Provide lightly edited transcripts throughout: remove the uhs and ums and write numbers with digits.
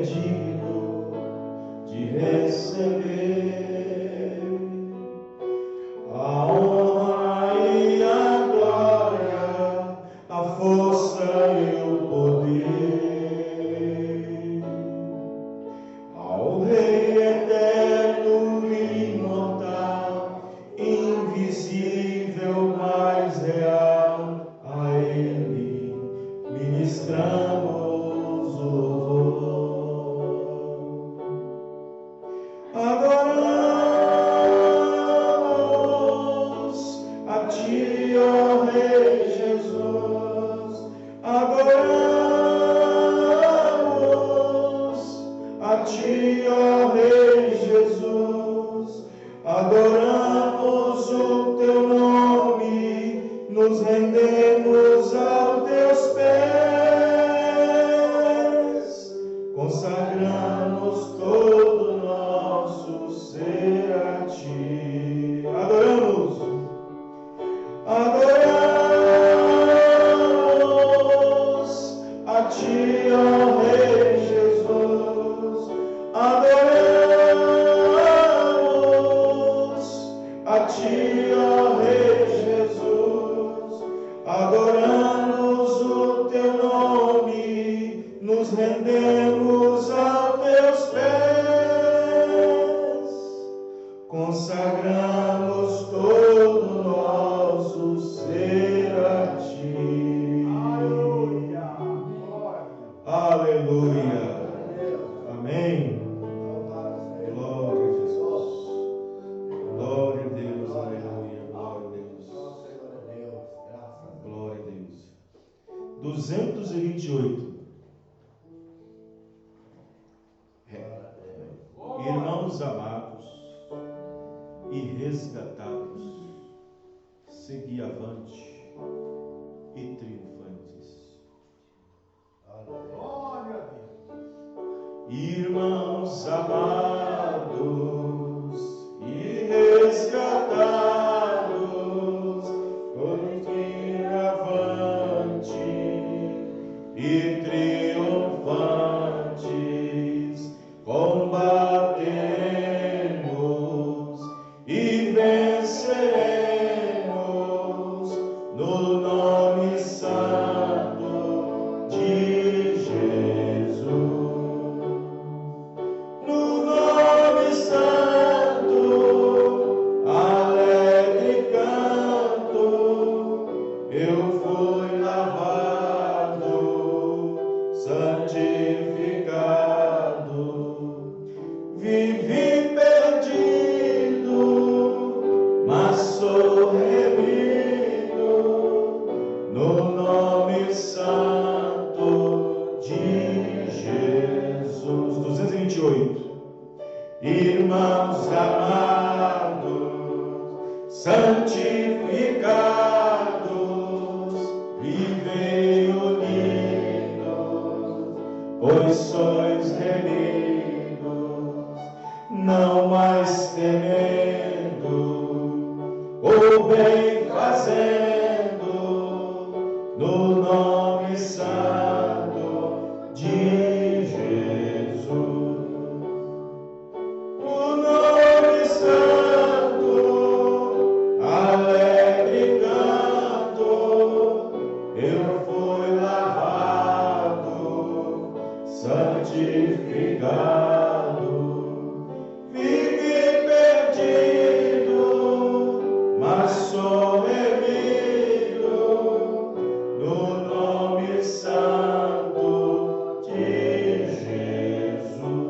digno de receber a honra e a glória, a força e o poder ao Rei eterno e imortal, invisível, mas real. A Ele ministramos o louvor. Adoramos a Ti, ó Rei Jesus. Adoramos a Ti, ó Rei Jesus. Adoramos o Teu nome, nos rendemos aos Teus pés, consagramos todo nosso ser a Ti. Adoramos a Ti, ó Rei Jesus. Adoramos a Ti, ó Rei Jesus. Adoramos o Teu nome, nos rendemos aos Teus pés, consagramos todo nosso ser a Ti. Aleluia. Amém. Glória a Jesus. Glória a Deus. Aleluia. Glória a Deus. Glória a Deus. 228. Irmãos amados e resgatados, segui avante e triunfantes. Irmãos amados e resgatados, continue avante e triunfantes, combatemos e venceremos no nome santo de Jesus. No nome santo, alegre canto, eu fui lavado, santificado, vivi perdido, mas sou remido no nome santo de Jesus. 228. Irmãos amados, santificados, vivei unidos, pois sois remidos, não mais temendo ou bem fazendo, no nome santo de Jesus. O nome santo, alegre canto, eu fui lavado, santificado, vivi perdido, mas sou remido no nome santo de Jesus.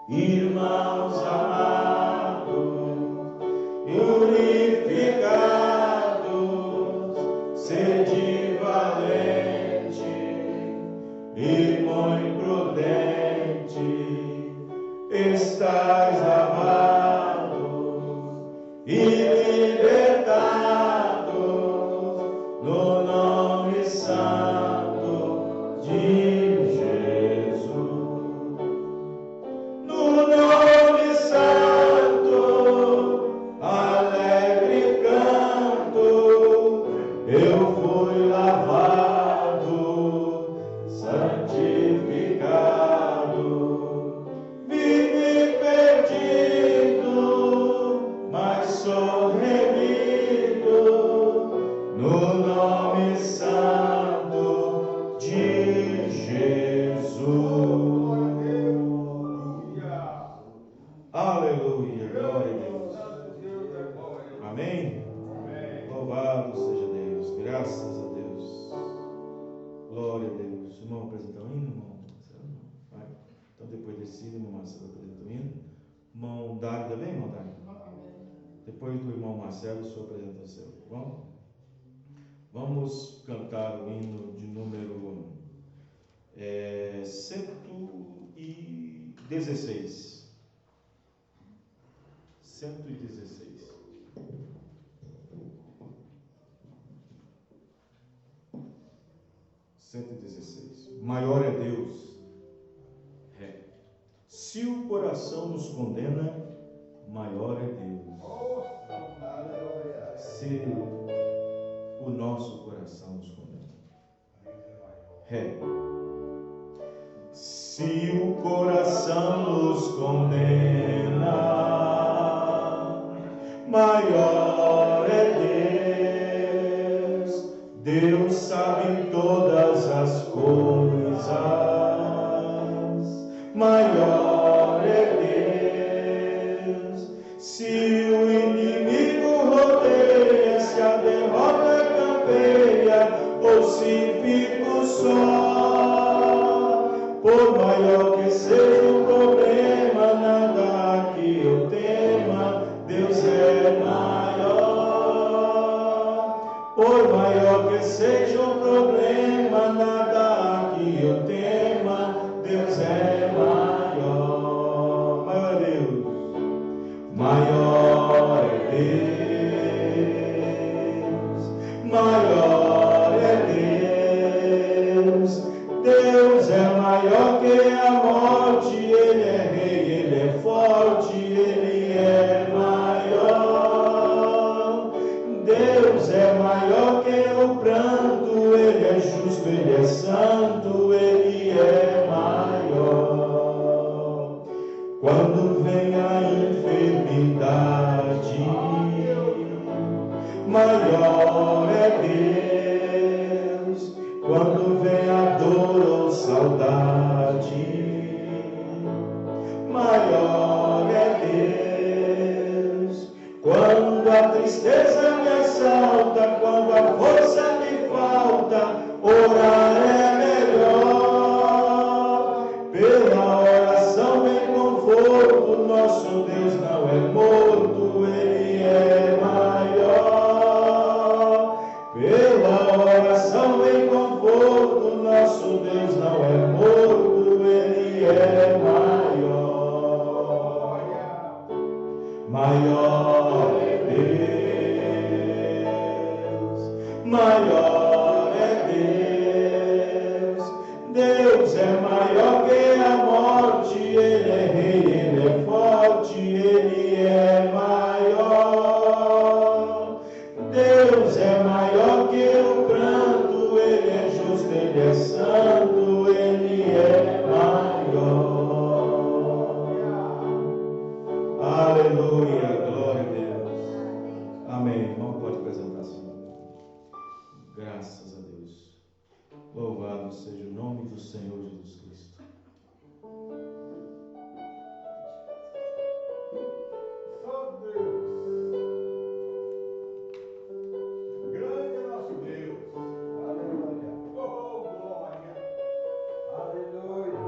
Irmãos amados, unificados, sede valente e muito prudente, estais lavados e libertados no nome santo de Jesus. No nome santo, alegre canto, eu fui lavado, santificado, Louvado seja Deus, graças a Deus. Glória a Deus. O irmão apresentar o hino, irmão? Vai. Então depois desse hino, irmão Marcelo apresenta o hino. Irmão Dário também, irmão Dário? Depois do irmão Marcelo, o senhor apresenta o seu. Bom? Vamos cantar o hino de número 116. 116. Maior é Deus. Ré. Se o coração nos condena, maior é Deus. Se o nosso coração nos condena. Ré. Se o coração nos condena, maior é Deus. Deus sabe todas as coisas. Maior é Deus. Se o inimigo rodeia, se a derrota campeia, ou se fico só, por maior que seja o problema, nada que eu tema, Deus é maior. Por maior que seja o problema, nada que eu tema, Deus é maior. Maior é Deus. Maior é Deus. Maior é Deus. Deus é maior que a morte, Ele é rei, Ele é forte, Ele é maior. Deus é maior que o pranto, Ele é justo, Ele é santo, Ele é maior. Quando vem a enfermidade, maior é Deus. Quando vem a dor ou saudade, maior é Deus. Quando a tristeza me assalta, quando a força me falta, orar é melhor. Pela oração vem conforto, nosso Deus não é morto, Ele é maior. Pela oração vem conforto, nosso Deus não é morto, Ele é maior. Maior é Deus. Maior é Deus. Deus é maior que a morte, Ele é rei, Ele é forte, Ele é maior. Deus é maior que o pranto, Ele é justo, Ele é santo, Ele é maior. Aleluia, glória a Deus. Amém. Irmão, pode apresentar assim. Graças a Deus. Louvado seja o nome do Senhor Jesus Cristo. Só Deus. Grande é nosso Deus. Aleluia. Oh, glória. Aleluia.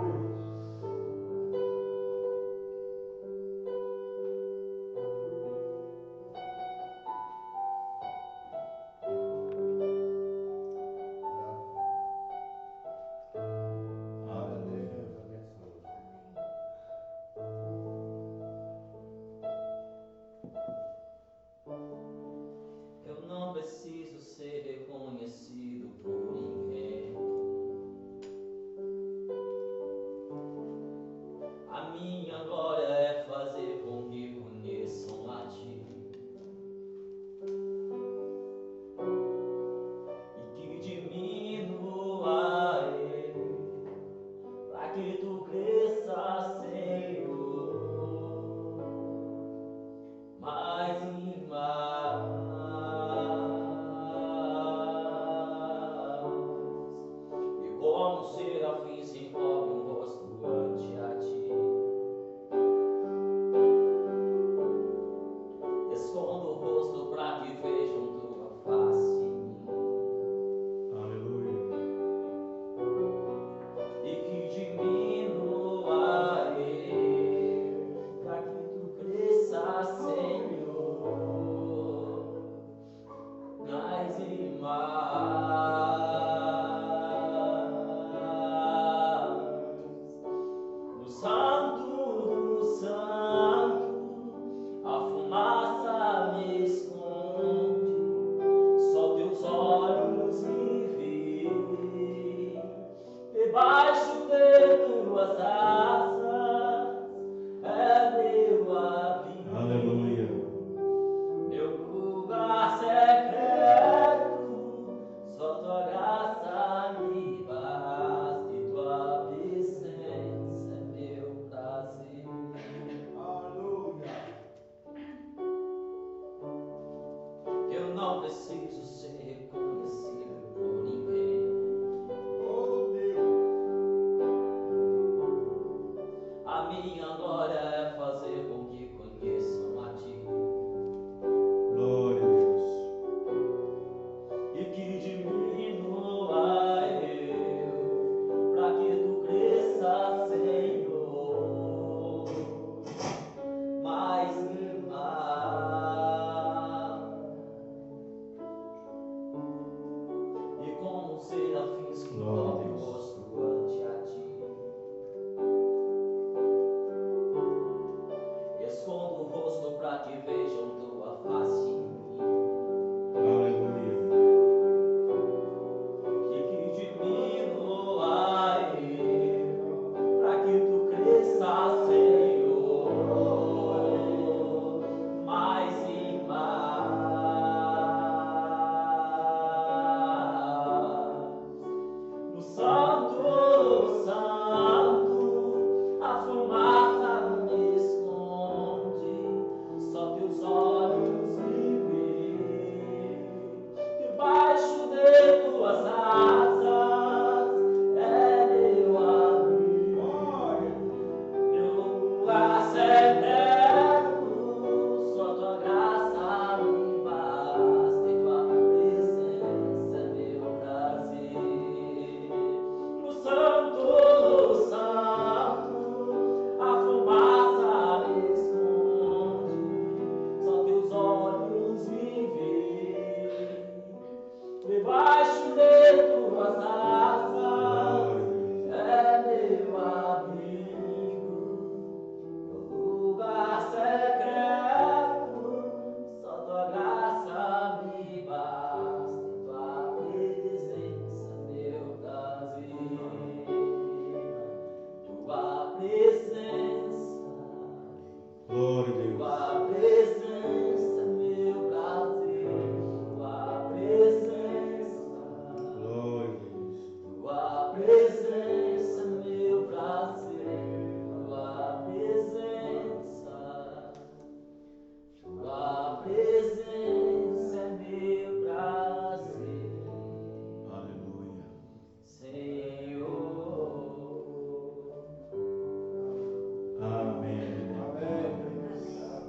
Eu não preciso ser reconhecido por ninguém. A minha glória é fazer com que conheçam a Ti e que diminua eu, para que Tu cresça, Senhor, mais e mais. E como serafim se encobre o rosto ante a Ti, escondo o rosto para que vejam Tua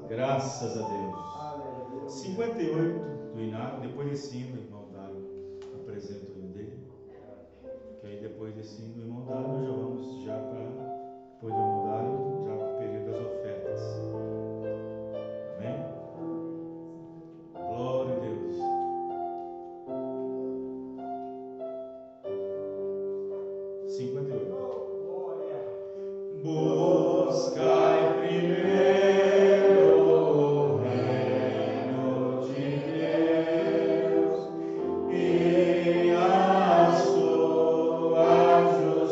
Graças a Deus. 58 do Inário. Depois desse hino, o irmão Dário apresenta o hino dele. Que aí depois desse hino, o irmão Dário, nós já vamos já para, depois do irmão Dário, já para o período das ofertas. Amém? Glória a Deus. Buscai primeiro o reino de Deus e a sua justiça.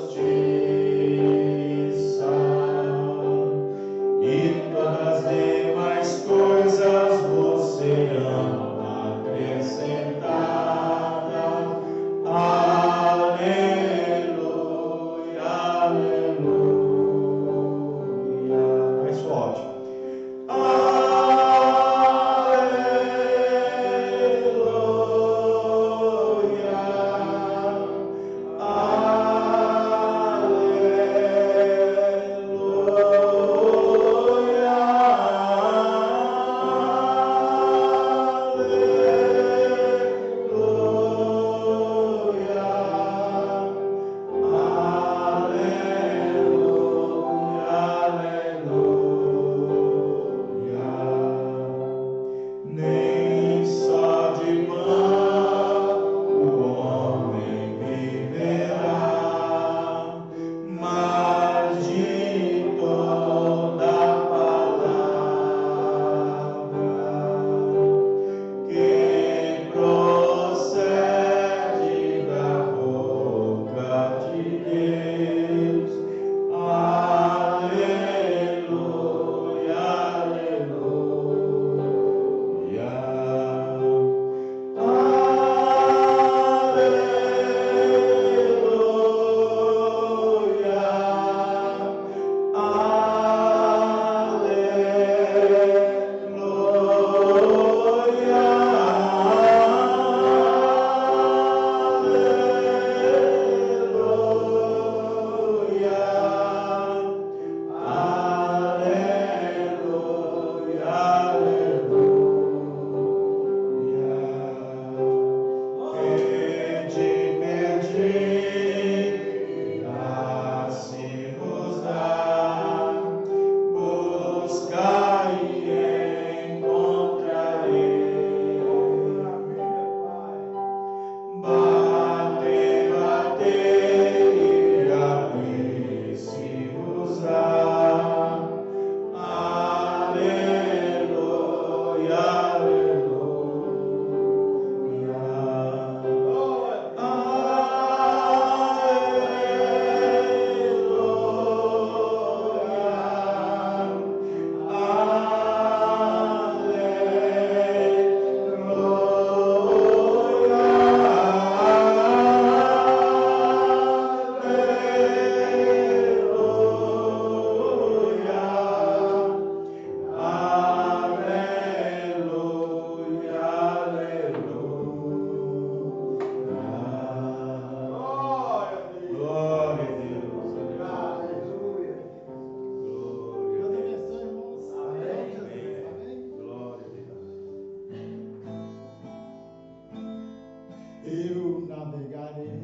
Eu navegarei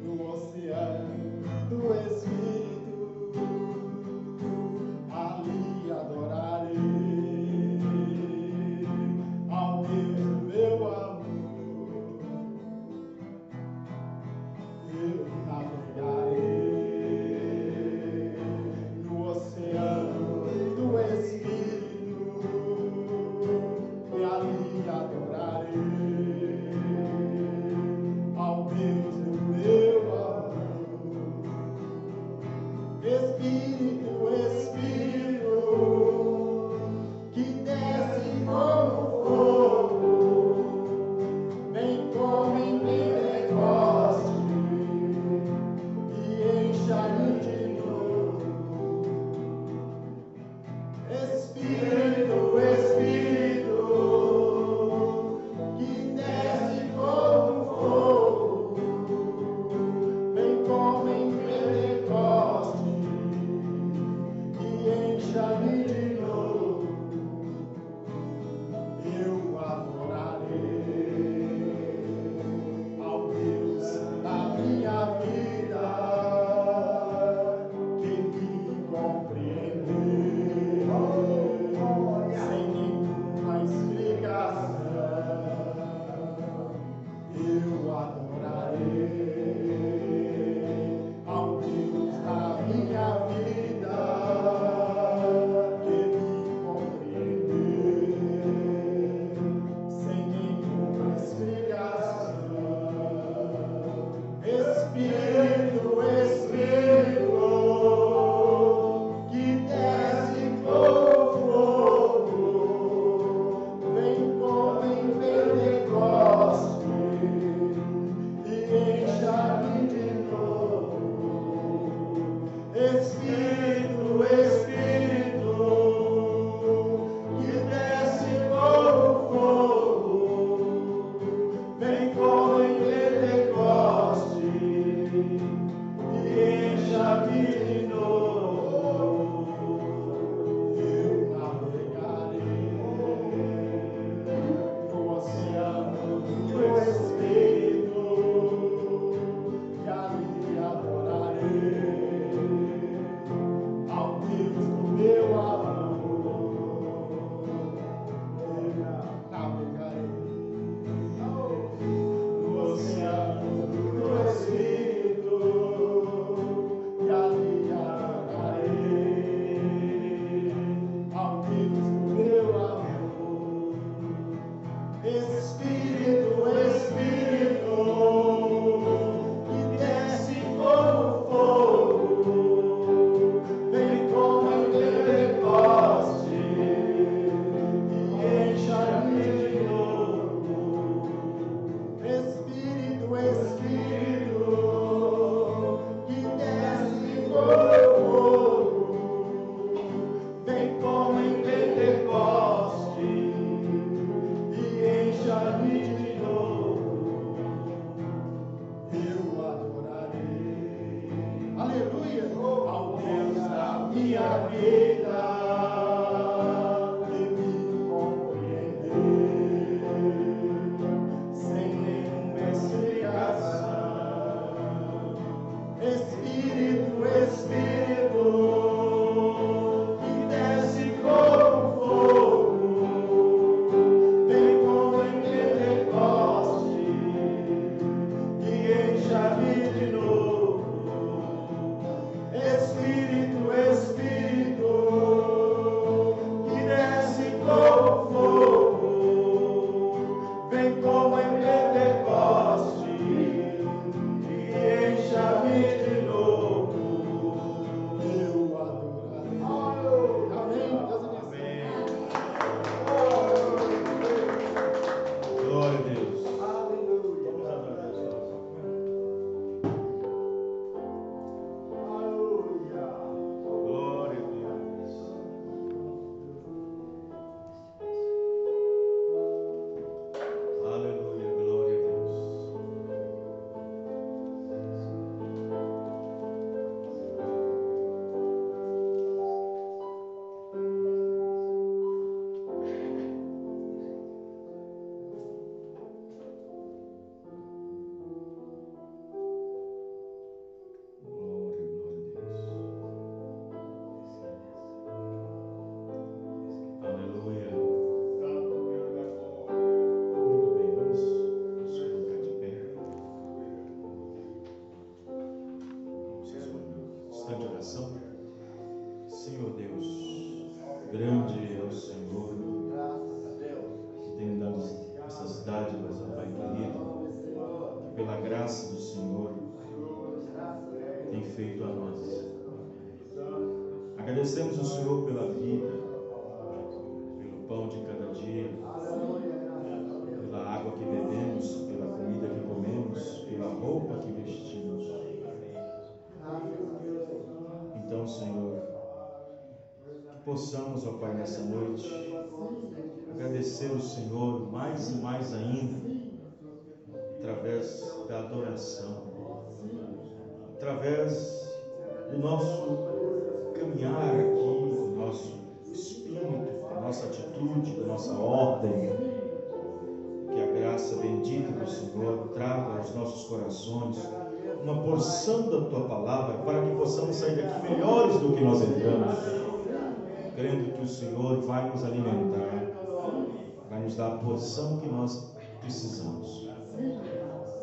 no oceano do Espírito, ali adorarei ao Deus do meu amor. Eu navegarei no oceano do Espírito e ali adorarei ao Deus do meu amor. Espírito, Espírito, que desce como fogo, vem como em Pentecoste e encha-me de novo. Espírito, Espírito, que desce como fogo, vem como em Pentecoste e encha-me de novo. Eu adorarei ao Deus da minha vida, que me compreendeu sem nenhuma explicação. Eu adorarei ao Deus da minha vida, que me compreendeu sem nenhuma explicação. Espírito, Espírito, que desce como fogo, vem como em Pentecoste e encha-me de novo. Espírito, Espírito, que desce como fogo, vem como em Pentecoste e encha-me de novo. Eu navegarei no oceano do Espírito e ali adorarei ao Deus do meu amor. Eu navegarei no oceano do Espírito e ali adorarei ao Deus do meu amor. Espírito, Espírito, que desce como fogo, vem como em Pentecoste e encha-me de novo. Espírito, Espírito, que desce como fogo, vem como em Pentecoste e encha-me de novo. Eu adorarei, aleluia, ao Deus da minha vida, que me compreendeu sem nenhuma explicação. Espírito, Espírito, que desce como fogo, vem como em Pentecoste e encha-me de novo. Espírito, Espírito, que desce como fogo, vem como em Pentecoste e encha-me de novo. Eu adorarei. Amém. Glória a Deus. Aleluia. Vamos adorar Deus. Aleluia. Glória a Deus. Aleluia, glória a Deus. dádivas, ó Pai querido, que pela graça do Senhor tem feito a nós. Agradecemos o Senhor pela vida, pelo pão de cada dia, pela água que bebemos, pela comida que comemos, pela roupa que vestimos. Então, Senhor, que possamos, ó Pai, nessa noite, agradecer o Senhor mais e mais ainda, através da adoração, através do nosso caminhar aqui, do nosso espírito, da nossa atitude, da nossa ordem. Que a graça bendita do Senhor traga aos nossos corações uma porção da Tua Palavra, para que possamos sair daqui melhores do que nós entramos, crendo que o Senhor vai nos alimentar, vai nos dar a porção que nós precisamos,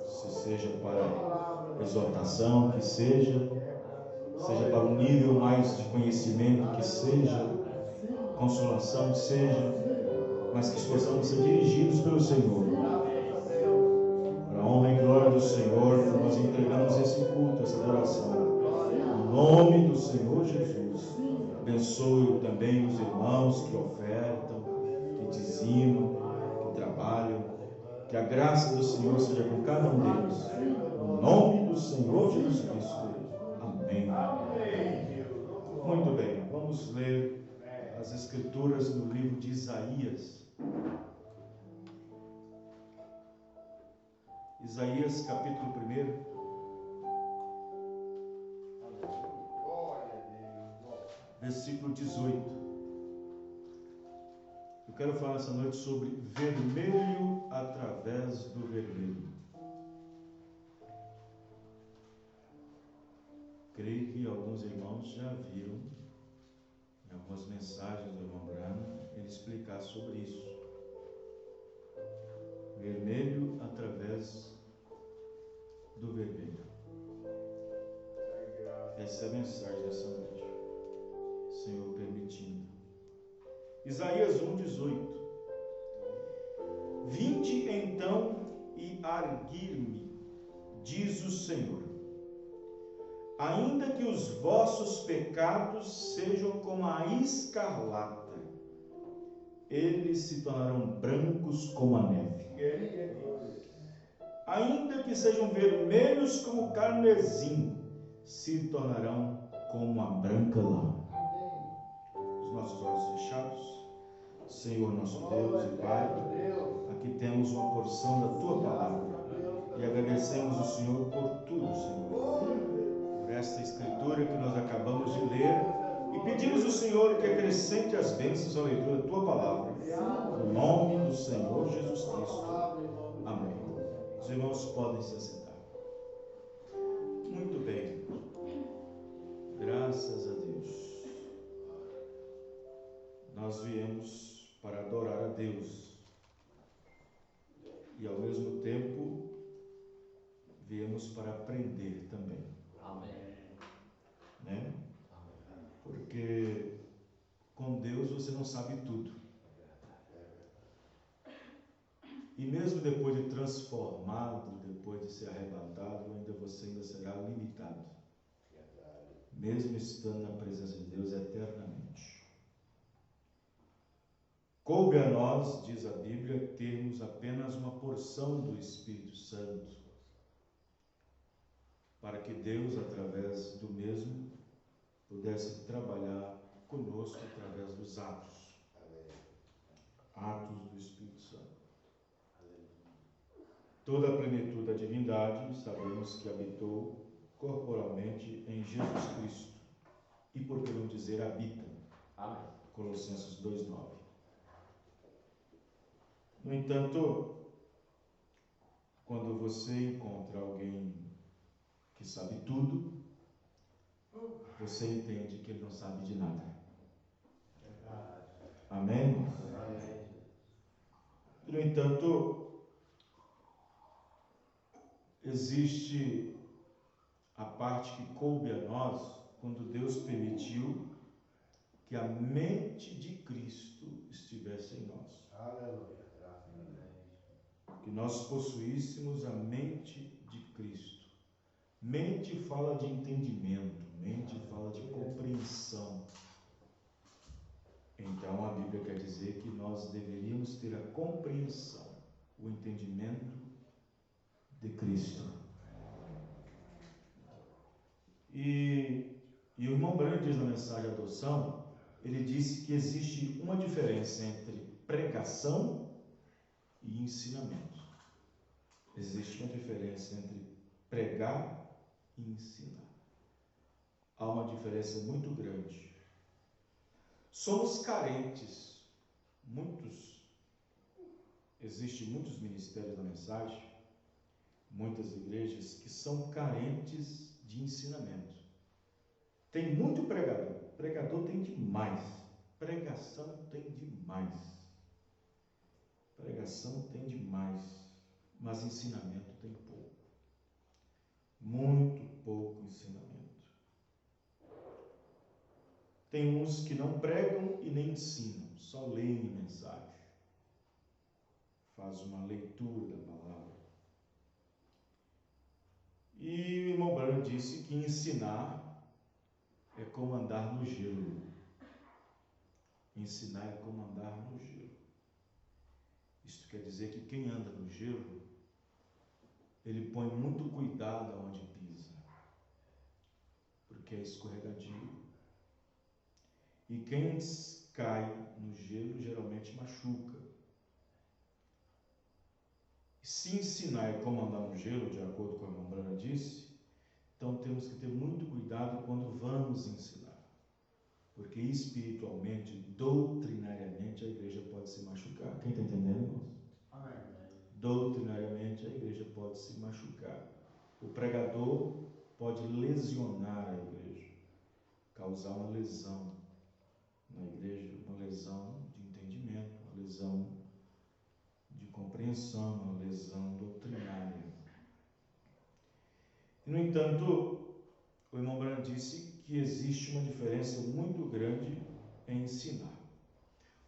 se seja para exortação, que seja para um nível mais de conhecimento, que seja consolação, que seja, mas que possamos ser dirigidos pelo Senhor. Para a honra e glória do Senhor, nós entregamos esse culto, essa adoração. Em nome do Senhor Jesus, abençoe também os irmãos que ofertam, que dizimam, que trabalham. Que a graça do Senhor seja com cada um deles. Em nome do Senhor Jesus Cristo. Amém. Muito bem, vamos ler as Escrituras no livro de Isaías. Isaías, capítulo 1. Versículo 18. Eu quero falar essa noite sobre vermelho através do vermelho. Creio que alguns irmãos já viram em algumas mensagens do irmão Branham ele explicar sobre isso. Vermelho através do vermelho. Essa é a mensagem dessa noite, Senhor permitindo. Isaías 1:18. Vinde então e arguir-me, diz o Senhor, ainda que os vossos pecados sejam como a escarlata, eles se tornarão brancos como a neve. Ainda que sejam vermelhos como o carmesim, se tornarão como a branca lã. Os nossos olhos fechados. Senhor nosso Deus e Pai, aqui temos uma porção da Tua Palavra e agradecemos o Senhor por tudo, Senhor, por esta Escritura que nós acabamos de ler e pedimos ao Senhor que acrescente as bênçãos à leitura da Tua Palavra, no nome do Senhor Jesus Cristo. Amém. Os irmãos podem se assentar. Muito bem. Graças a Deus. Nós viemos para adorar a Deus e ao mesmo tempo viemos para aprender também. Amém. Né? Porque com Deus você não sabe tudo. E mesmo depois de transformado, depois de ser arrebatado, você ainda será limitado. Mesmo estando na presença de Deus eternamente. Coube a nós, diz a Bíblia, termos apenas uma porção do Espírito Santo, para que Deus, através do mesmo, pudesse trabalhar conosco através dos atos. Atos do Espírito Santo. Toda a plenitude da divindade, sabemos que habitou corporalmente em Jesus Cristo. E por que não dizer habita? Amém. Colossenses 2:9. No entanto, quando você encontra alguém que sabe tudo, você entende que ele não sabe de nada. Amém? No entanto, existe a parte que coube a nós quando Deus permitiu que a mente de Cristo estivesse em nós. Aleluia. que nós possuíssemos a mente de Cristo. Mente fala de entendimento, mente fala de compreensão. Então a Bíblia quer dizer que nós deveríamos ter a compreensão, o entendimento de Cristo. E o irmão Branham diz na mensagem de adoção, ele disse que existe uma diferença entre pregação e ensinamento. Existe uma diferença entre pregar e ensinar. Há uma diferença muito grande. Somos carentes, existem muitos ministérios da mensagem, muitas igrejas que são carentes de ensinamento. Tem muito pregador, pregador tem demais, pregação tem demais, mas ensinamento tem pouco, muito pouco ensinamento. Tem uns que não pregam e nem ensinam, só leem a mensagem, faz uma leitura da palavra. E o irmão Branham disse que ensinar é como andar no gelo. Ensinar é como andar no gelo. Isto quer dizer que quem anda no gelo, ele põe muito cuidado aonde pisa, porque é escorregadio. E quem cai no gelo geralmente machuca. Se ensinar é como andar no gelo, de acordo com a irmã Brana disse, então temos que ter muito cuidado quando vamos ensinar. Porque espiritualmente, doutrinariamente, a igreja pode se machucar. Quem está entendendo, irmãos? Amém. Doutrinariamente, a igreja pode se machucar. O pregador pode lesionar a igreja, causar uma lesão na igreja, uma lesão de entendimento, uma lesão de compreensão, uma lesão doutrinária. E, no entanto, o irmão Branham disse que existe uma diferença muito grande em ensinar.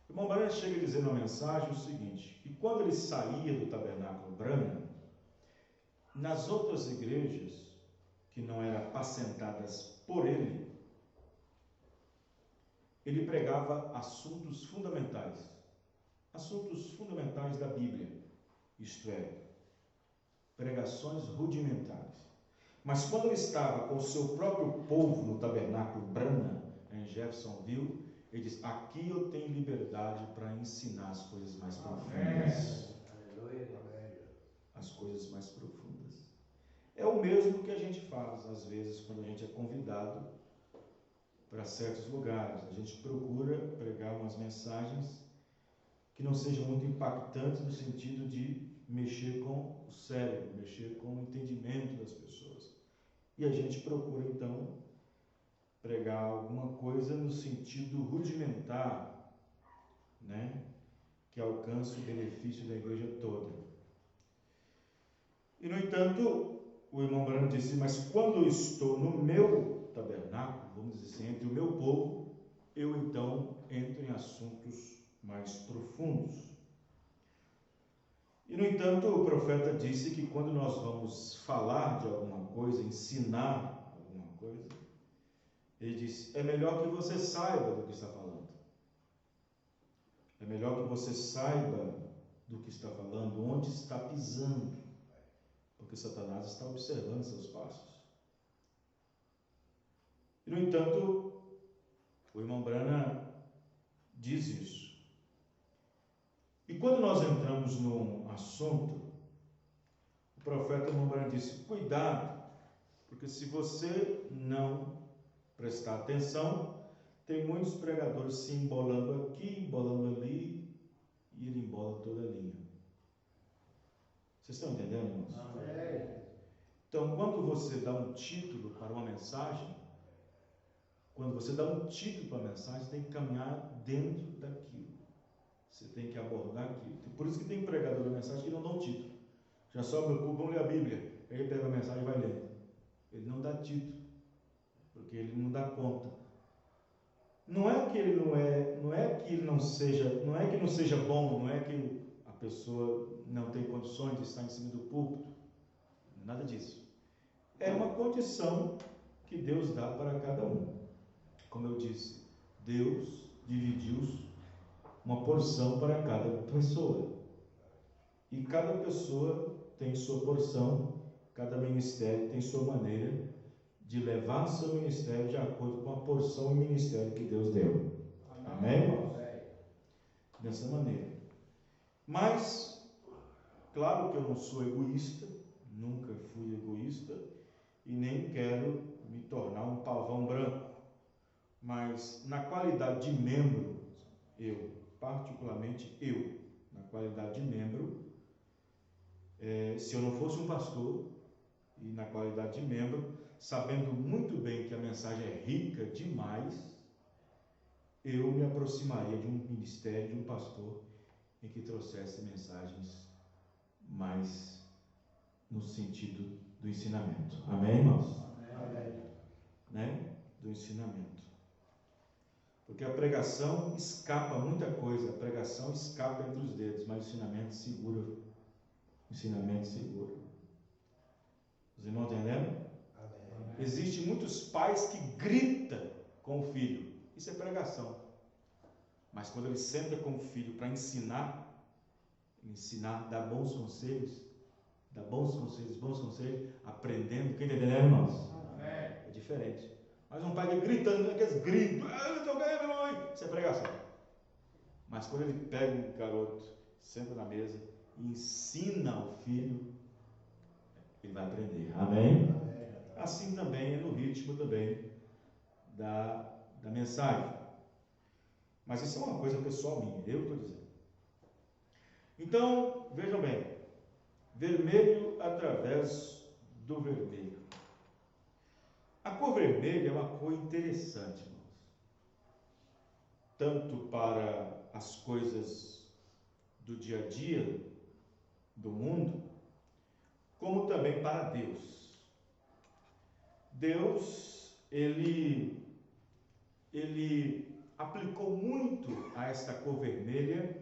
O irmão Branham chega a dizer na mensagem o seguinte, que quando ele saía do tabernáculo Branham, nas outras igrejas que não eram apacentadas por ele, ele pregava assuntos fundamentais da Bíblia, isto é, pregações rudimentares. Mas quando ele estava com o seu próprio povo no tabernáculo Branham, em Jeffersonville, ele diz, aqui eu tenho liberdade para ensinar as coisas mais profundas. As coisas mais profundas. É o mesmo que a gente faz, às vezes, quando a gente é convidado para certos lugares. A gente procura pregar umas mensagens que não sejam muito impactantes no sentido de mexer com o cérebro, mexer com o entendimento das pessoas. E a gente procura, então, pregar alguma coisa no sentido rudimentar, né? Que alcance o benefício da igreja toda. E, no entanto, o irmão Branham disse, mas quando eu estou no meu tabernáculo, vamos dizer assim, entre o meu povo, eu então entro em assuntos mais profundos. E, no entanto, o profeta disse que quando nós vamos falar de alguma coisa, ensinar alguma coisa, ele disse, é melhor que você saiba do que está falando. É melhor que você saiba do que está falando, onde está pisando, porque Satanás está observando seus passos. E, no entanto, o irmão Branham diz isso. E quando nós entramos num assunto, o profeta irmão Branham disse, cuidado, porque se você não prestar atenção, tem muitos pregadores se embolando aqui, embolando ali, e ele embola toda a linha. Vocês estão entendendo, irmãos? Amém. Então, quando você dá um título para uma mensagem, você tem que caminhar dentro daquilo. Você tem que abordar aquilo. Por isso que tem pregador da mensagem que não dá um título. Já sobe o púlpito, vamos ler a Bíblia. Ele pega a mensagem e vai lendo. Ele não dá título, porque ele não dá conta. Não é que ele não seja bom, não é que a pessoa não tem condições de estar em cima do púlpito. Nada disso. É uma condição que Deus dá para cada um. Como eu disse, Deus dividiu uma porção para cada pessoa. E cada pessoa tem sua porção, cada ministério tem sua maneira de levar seu ministério de acordo com a porção e ministério que Deus deu. Amém, irmãos? Dessa maneira. Mas, claro que eu não sou egoísta, nunca fui egoísta e nem quero me tornar um pavão branco. Mas, na qualidade de membro, particularmente eu, na qualidade de membro, se eu não fosse um pastor, e na qualidade de membro, sabendo muito bem que a mensagem é rica demais, eu me aproximaria de um ministério, de um pastor, em que trouxesse mensagens mais no sentido do ensinamento. Amém, irmãos? Amém. Né? Do ensinamento. Porque a pregação escapa muita coisa, a pregação escapa entre os dedos, mas o ensinamento segura. O ensinamento segura. Os irmãos entendendo? Amém. Existem muitos pais que gritam com o filho. Isso é pregação. Mas quando ele senta com o filho para ensinar, dar bons conselhos, aprendendo. Quem está entendendo, irmãos? Amém. É diferente. Mas um pai gritando, aqueles gritos, isso é pregação. Mas quando ele pega um garoto, senta na mesa e ensina o filho, ele vai aprender. Amém? Amém. Assim também é no ritmo também da mensagem. Mas isso é uma coisa pessoal minha, eu estou dizendo. Então, vejam bem, vermelho através do vermelho. A cor vermelha é uma cor interessante, irmãos. Tanto para as coisas do dia a dia, do mundo, como também para Deus. Deus, ele aplicou muito a esta cor vermelha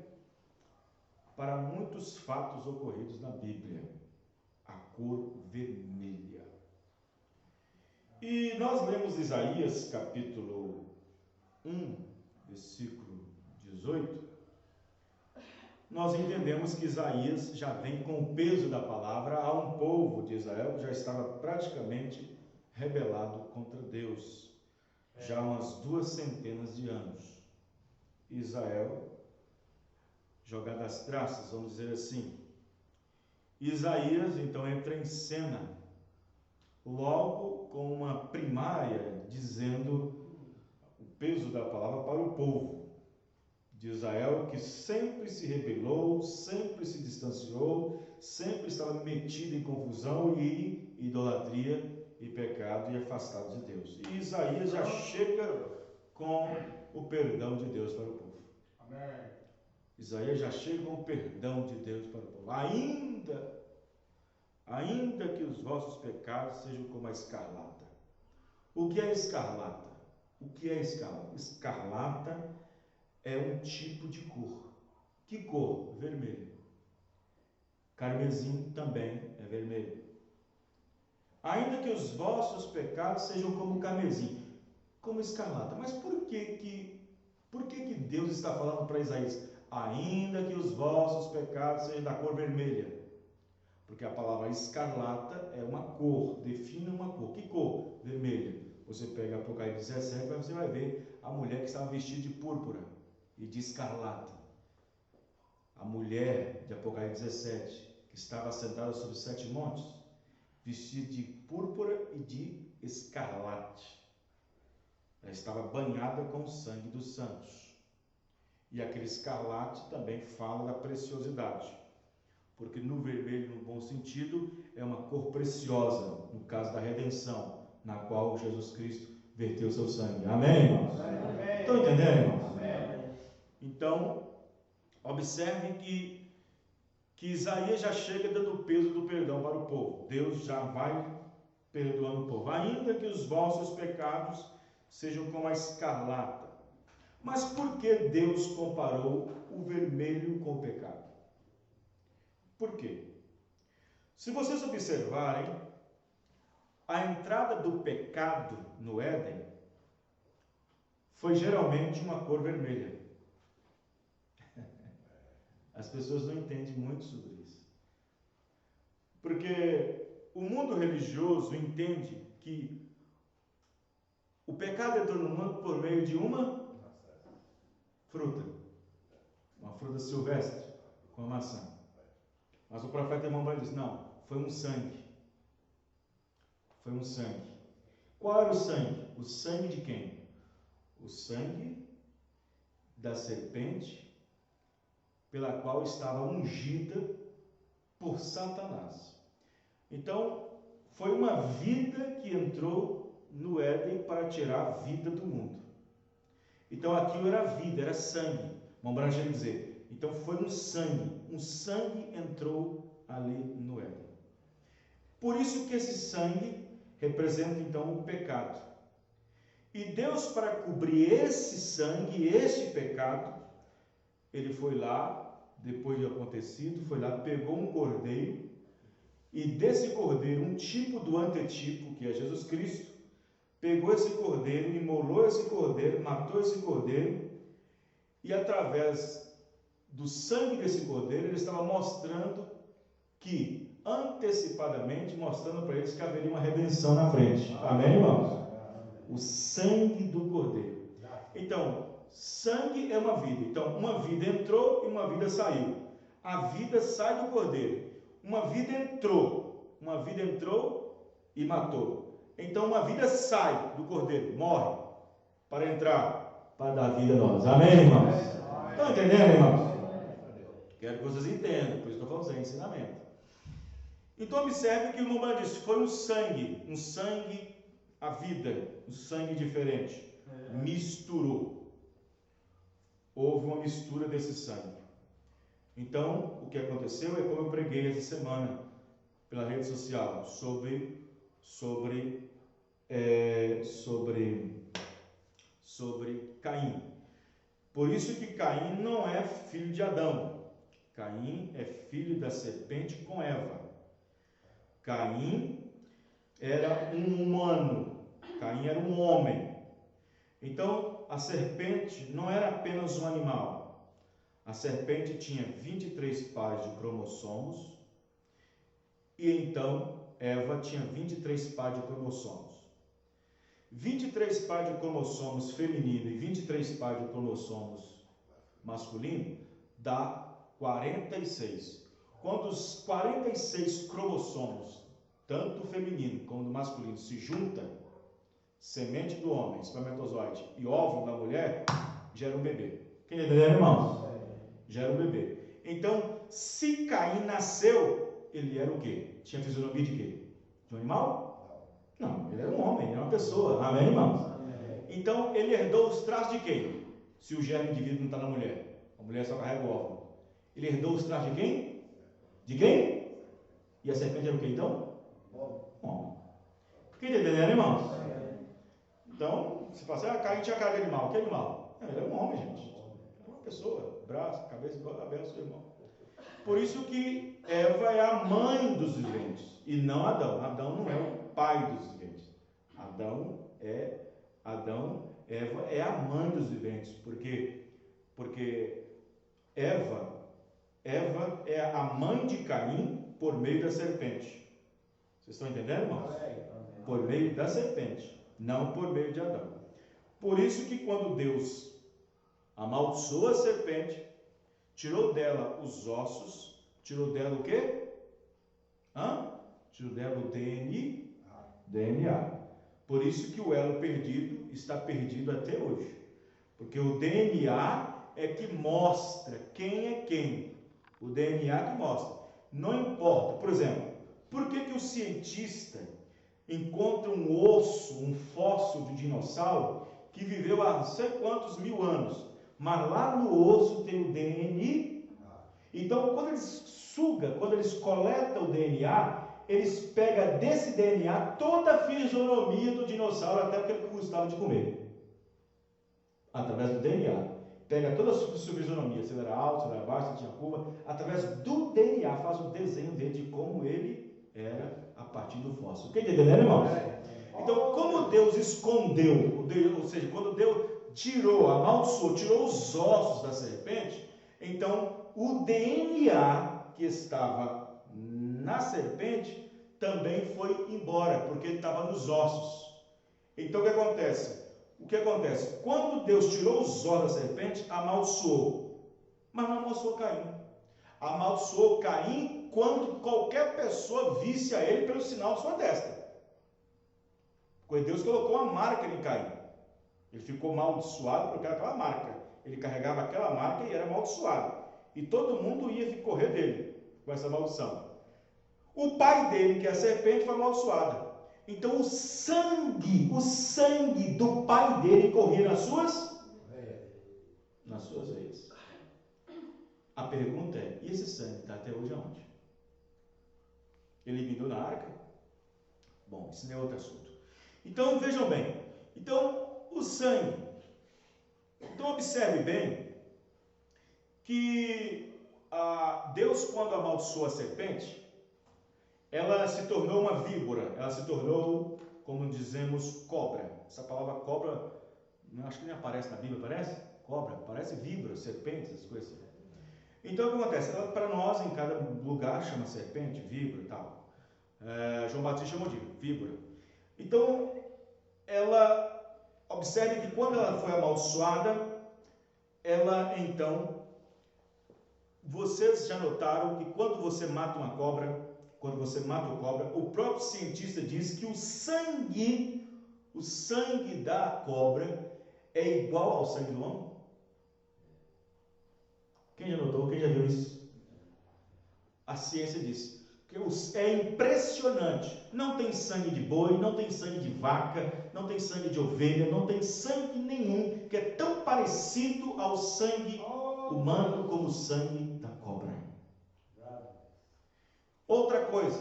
para muitos fatos ocorridos na Bíblia. A cor vermelha. E nós lemos Isaías capítulo 1, versículo 18. Nós entendemos que Isaías já vem com o peso da palavra a um povo de Israel que já estava praticamente rebelado contra Deus, já há umas 200 de anos. Israel jogado às traças, vamos dizer assim. Isaías então entra em cena, logo com uma primária dizendo o peso da palavra para o povo de Israel, que sempre se rebelou, sempre se distanciou, sempre estava metido em confusão e idolatria e pecado e afastado de Deus. E Isaías já chega com o perdão de Deus para o povo. Amém. Isaías já chega com o perdão de Deus para o povo. Ainda que os vossos pecados sejam como a escarlata. O que é escarlata? O que é escarlata? Escarlata é um tipo de cor. Que cor? Vermelho. Carmesim também é vermelho. Ainda que os vossos pecados sejam como carmesim, como escarlata. Mas por que Deus está falando para Isaías? Ainda que os vossos pecados sejam da cor vermelha. Porque a palavra escarlata é uma cor, define uma cor. Que cor? Vermelha. Você pega Apocalipse 17, você vai ver a mulher que estava vestida de púrpura e de escarlata. A mulher de Apocalipse 17, que estava sentada sobre 7 montes, vestida de púrpura e de escarlate. Ela estava banhada com o sangue dos santos. E aquele escarlate também fala da preciosidade. Porque no vermelho, no bom sentido, é uma cor preciosa, no caso da redenção, na qual Jesus Cristo verteu seu sangue. Amém, irmãos? Amém. Estão entendendo, irmãos? Amém. Então, observe que Isaías já chega dando o peso do perdão para o povo. Deus já vai perdoando o povo. Ainda que os vossos pecados sejam como a escarlata. Mas por que Deus comparou o vermelho com o pecado? Por quê? Se vocês observarem, a entrada do pecado no Éden foi geralmente uma cor vermelha. As pessoas não entendem muito sobre isso. Porque o mundo religioso entende que o pecado entrou no mundo por meio de uma fruta. Uma fruta silvestre, com a maçã. Mas o profeta Emanuel diz, não, foi um sangue. Foi um sangue. Qual era o sangue? O sangue de quem? O sangue da serpente, pela qual estava ungida por Satanás. Então, foi uma vida que entrou no Éden para tirar a vida do mundo. Então, aquilo era vida, era sangue. Irmão Branco chega a dizer, então foi um sangue entrou ali no Éden. Por isso que esse sangue representa então o pecado. E Deus, para cobrir esse sangue, este pecado, ele foi lá, depois de acontecido, foi lá, pegou um cordeiro, e desse cordeiro, um tipo do antetipo, que é Jesus Cristo, pegou esse cordeiro, imolou esse cordeiro, matou esse cordeiro, e através do sangue desse cordeiro, ele estava mostrando que, antecipadamente, mostrando para eles que haveria uma redenção na frente. Amém, irmãos? O sangue do cordeiro. Então, sangue é uma vida. Então, uma vida entrou e uma vida saiu. A vida sai do cordeiro. Uma vida entrou e matou. Então, uma vida sai do cordeiro, morre, para entrar, para dar vida a nós. Amém, irmãos? Estão entendendo, irmãos? Quero que vocês entendam, por isso estou falando sem ensinamento. Então, observe que o irmão disse, foi um sangue, a vida, um sangue diferente. Misturou. Houve uma mistura desse sangue. Então, o que aconteceu é como eu preguei essa semana pela rede social sobre Caim. Por isso que Caim não é filho de Adão. Caim é filho da serpente com Eva. Caim era um humano. Caim era um homem. Então, a serpente não era apenas um animal. A serpente tinha 23 pares de cromossomos. E então, Eva tinha 23 pares de cromossomos. 23 pares de cromossomos feminino e 23 pares de cromossomos masculino dá 46. Quando os 46 cromossomos, tanto feminino como do masculino, se juntam, semente do homem, espermatozoide, e óvulo da mulher, gera um bebê. Quem entendeu, irmãos? Gera um bebê. Então, se Caim nasceu, ele era o quê? Tinha fisionomia de quê? De um animal? Não, ele era um homem, ele era uma pessoa. Amém, irmãos? Então, ele herdou os traços de quem? Se o germe de vida não está na mulher. A mulher só carrega o óvulo. Ele herdou os traços de quem? De quem? E a serpente era o quê, então? Homem. Quem está entendendo, irmãos? Então, se fala assim, Caim tinha cara de animal. Que animal? Ele era um homem, gente. Uma pessoa, braço, cabeça igual a Abel, seu irmão. Por isso que Eva é a mãe dos viventes e não Adão. Adão não é o pai dos viventes. Eva é a mãe dos viventes, porque Eva é a mãe de Caim por meio da serpente. Vocês estão entendendo, irmãos? Por meio da serpente, não por meio de Adão. Por isso que quando Deus amaldiçoou a serpente, tirou dela os ossos, tirou dela o quê? Tirou dela o DNA. Por isso que o elo perdido está perdido até hoje. Porque o DNA é que mostra quem é quem. O DNA que mostra. Não importa. Por exemplo, por que o cientista encontra um osso, um fóssil de dinossauro que viveu há não sei quantos mil anos, mas lá no osso tem o DNA? Então, quando eles coletam o DNA, eles pegam desse DNA toda a fisionomia do dinossauro, até porque ele gostava de comer. Através do DNA. pega toda a sua fisionomia, se ele era alto, se ele era baixo, se tinha curva, através do DNA faz o desenho dele de como ele era a partir do fóssil. Quem está entendendo, irmãos? Então, como Deus escondeu, ou seja, quando Deus tirou, amaldiçoou, tirou os ossos da serpente, então o DNA que estava na serpente também foi embora, porque ele estava nos ossos. Então o que acontece? Quando Deus tirou os ossos da serpente, amaldiçoou. Mas não amaldiçoou Caim. Amaldiçoou Caim quando qualquer pessoa visse a ele pelo sinal de sua testa. Porque Deus colocou uma marca em Caim. Ele ficou amaldiçoado por aquela marca. Ele carregava aquela marca e era amaldiçoado. E todo mundo ia correr dele com essa maldição. O pai dele, que é a serpente, foi amaldiçoado. Então o sangue do pai dele corria nas suas veias. A pergunta é, e esse sangue está até hoje aonde? Ele vindou na arca? Bom, isso não é outro assunto. Então vejam bem, o sangue. Então observe bem que Deus, quando amaldiçoou a serpente, ela se tornou uma víbora, ela se tornou, como dizemos, cobra. Essa palavra cobra, acho que nem aparece na Bíblia, aparece? Cobra, parece víbora, serpente, essas coisas. Então o que acontece? Para nós, em cada lugar, chama serpente, víbora e tal. João Batista chamou de víbora. Então, observe que quando ela foi amaldiçoada, vocês já notaram que quando você mata uma cobra, o próprio cientista diz que o sangue da cobra é igual ao sangue do homem? Quem já notou? Quem já viu isso? A ciência diz que é impressionante. Não tem sangue de boi, não tem sangue de vaca, não tem sangue de ovelha, não tem sangue nenhum que é tão parecido ao sangue humano como o sangue da cobra. Outra coisa,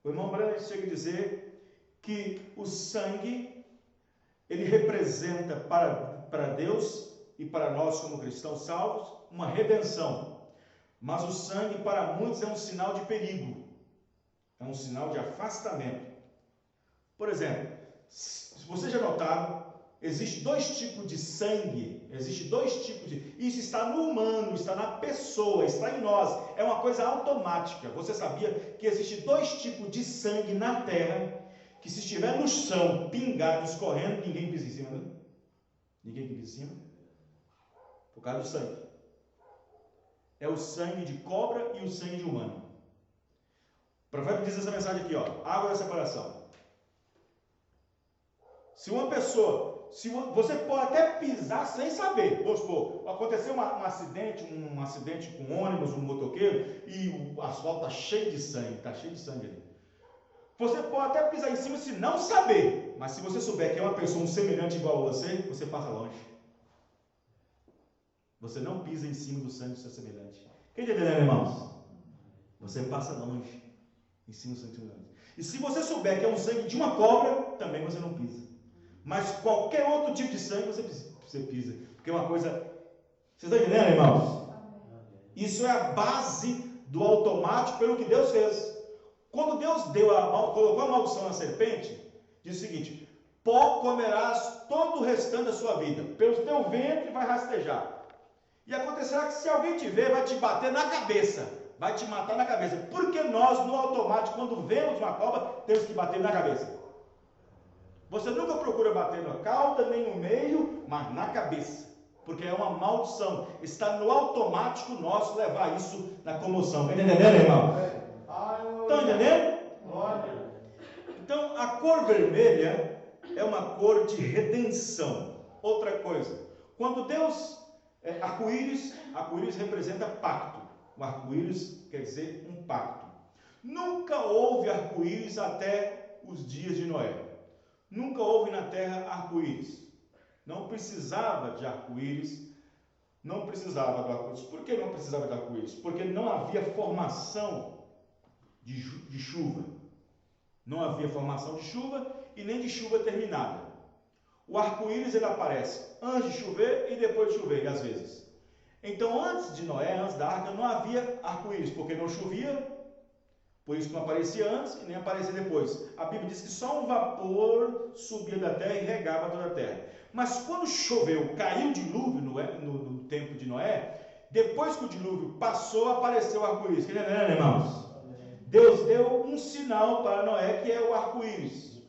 o irmão Branham chega a dizer que o sangue, ele representa para Deus e para nós como cristãos salvos, uma redenção. Mas o sangue para muitos é um sinal de perigo, é um sinal de afastamento. Por exemplo, se você já notaram, existem dois tipos de sangue, isso está no humano, está na pessoa, está em nós, é uma coisa automática. Você sabia que existem dois tipos de sangue na terra, que se estiver no chão, pingado, escorrendo, ninguém pisa em cima, né? Ninguém pisa em cima, por causa do sangue. É o sangue de cobra e o sangue de humano. O profeta diz essa mensagem aqui, água da separação. Se uma pessoa, você pode até pisar sem saber, vamos supor, aconteceu um acidente com um ônibus, um motoqueiro, e o asfalto está cheio de sangue, ali. Você pode até pisar em cima se não saber, mas se você souber que é uma pessoa semelhante igual a você, você passa longe. Você não pisa em cima do sangue do seu semelhante. Quem está entendendo, irmãos? Você passa longe em cima do sangue do seu semelhante. E se você souber que é um sangue de uma cobra, também você não pisa. Mas qualquer outro tipo de sangue você pisa. Porque é uma coisa... Vocês estão entendendo, irmãos? Isso é a base do automático pelo que Deus fez. Quando Deus colocou a maldição na serpente, diz o seguinte: pó comerás todo o restante da sua vida. Pelo teu ventre vai rastejar. E acontecerá que se alguém te ver, vai te bater na cabeça. Vai te matar na cabeça. Porque nós, no automático, quando vemos uma cobra, temos que bater na cabeça. Você nunca procura bater na cauda, nem no meio, mas na cabeça. Porque é uma maldição. Está no automático nosso levar isso na comoção. Está entendendo, irmão? Estão entendendo? Então, a cor vermelha é uma cor de redenção. Outra coisa. Quando Deus... arco-íris representa pacto. O arco-íris quer dizer um pacto. Nunca houve arco-íris até os dias de Noé. Nunca houve na terra arco-íris. Não precisava de arco-íris. Por que não precisava de arco-íris? Porque não havia formação de chuva. Não havia formação de chuva e nem de chuva terminada. o arco-íris ele aparece antes de chover e depois de chover, às vezes. Então, antes de Noé, antes da arca, não havia arco-íris, porque não chovia, por isso não aparecia antes e nem aparecia depois. A Bíblia diz que só um vapor subia da terra e regava toda a terra. Mas quando choveu, caiu o dilúvio no tempo de Noé, depois que o dilúvio passou, apareceu o arco-íris. Que entendendo, irmãos? Deus deu um sinal para Noé, que é o arco-íris.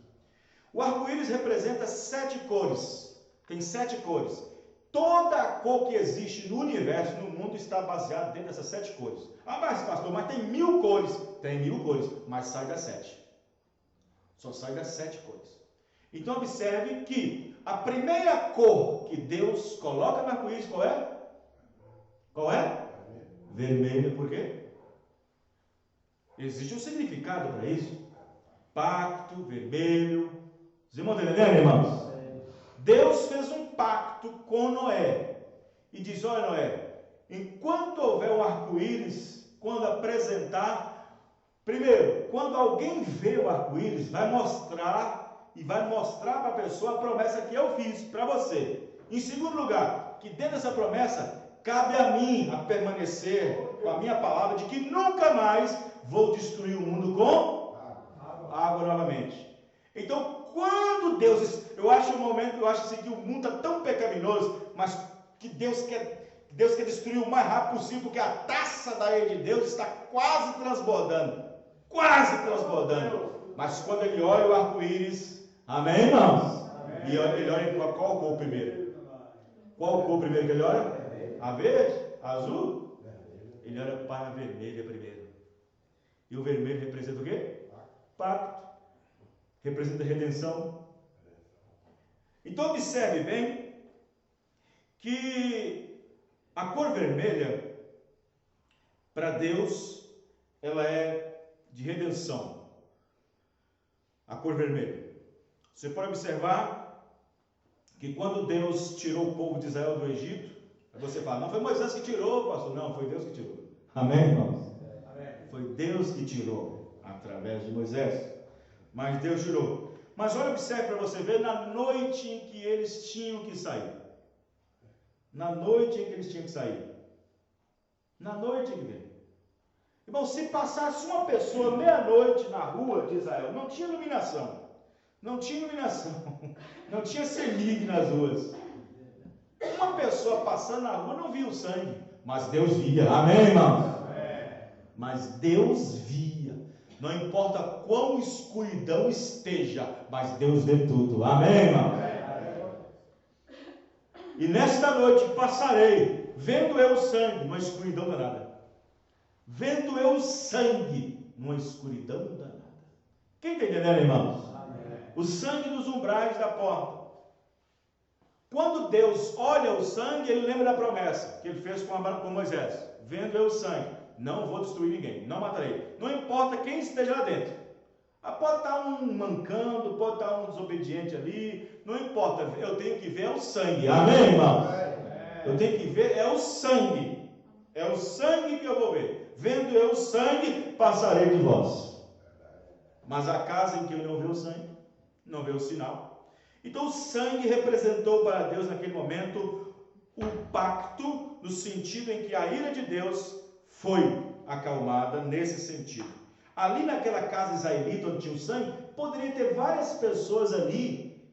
O arco-íris representa 7 cores. Tem 7 cores. Toda a cor que existe no universo, no mundo, está baseada dentro dessas 7 cores. Ah, mas pastor, mas tem 1000 cores. Tem 1000 cores, mas sai das 7. Só sai das 7 cores. Então observe que a primeira cor que Deus coloca no arco-íris, qual é? Qual é? Vermelho, por quê? Existe um significado para isso. Pacto, vermelho. Vocês vão entender, irmãos? Deus fez um pacto com Noé. E diz, olha Noé, enquanto houver um arco-íris, quando apresentar, primeiro, quando alguém vê o arco-íris, vai mostrar para a pessoa a promessa que eu fiz para você. Em segundo lugar, que dentro dessa promessa, cabe a mim a permanecer com a minha palavra de que nunca mais vou destruir o mundo com água novamente. Então, quando Deus, eu acho assim que o mundo está tão pecaminoso, mas que Deus quer destruir o mais rápido possível, porque a taça da ira de Deus está quase transbordando. Mas quando ele olha o arco-íris, amém, irmãos? Amém. E ele olha qual cor primeiro? Qual cor primeiro que ele olha? A verde? A azul? Ele olha para a vermelha primeiro. E o vermelho representa o quê? Pacto. Representa redenção. Então observe bem que a cor vermelha, para Deus, ela é de redenção. A cor vermelha. Você pode observar que quando Deus tirou o povo de Israel do Egito, aí você fala, não foi Moisés que tirou, pastor. Não, foi Deus que tirou. Amém, irmãos? Amém. Foi Deus que tirou, através de Moisés. Mas Deus tirou. Mas olha, observe para você ver, na noite em que eles tinham que sair. Na noite em que eles tinham que sair. Na noite em que veio. Irmão, se passasse uma pessoa meia-noite na rua de Israel, não tinha iluminação. Não tinha CEMIG nas ruas. Uma pessoa passando na rua não via o sangue, mas Deus via. Amém, irmão? Mas Deus via. Não importa quão escuridão esteja, mas Deus vê tudo. Amém, irmão? E nesta noite passarei, vendo eu o sangue, numa escuridão danada. Vendo eu o sangue, numa escuridão danada. Quem está entendendo, irmãos? O sangue nos umbrais da porta. Quando Deus olha o sangue, ele lembra da promessa que ele fez com Moisés. Vendo eu o sangue, não vou destruir ninguém, não matarei. Não importa quem esteja lá dentro. Pode estar um mancando, pode estar um desobediente ali, não importa, eu tenho que ver o sangue. Amém, irmão? Eu tenho que ver é o sangue. É o sangue que eu vou ver. Vendo eu o sangue, passarei de vós. Mas a casa em que eu não vê o sangue, não vê o sinal. Então o sangue representou para Deus naquele momento o pacto, no sentido em que a ira de Deus foi acalmada nesse sentido. Ali naquela casa israelita onde tinha o sangue, poderia ter várias pessoas ali,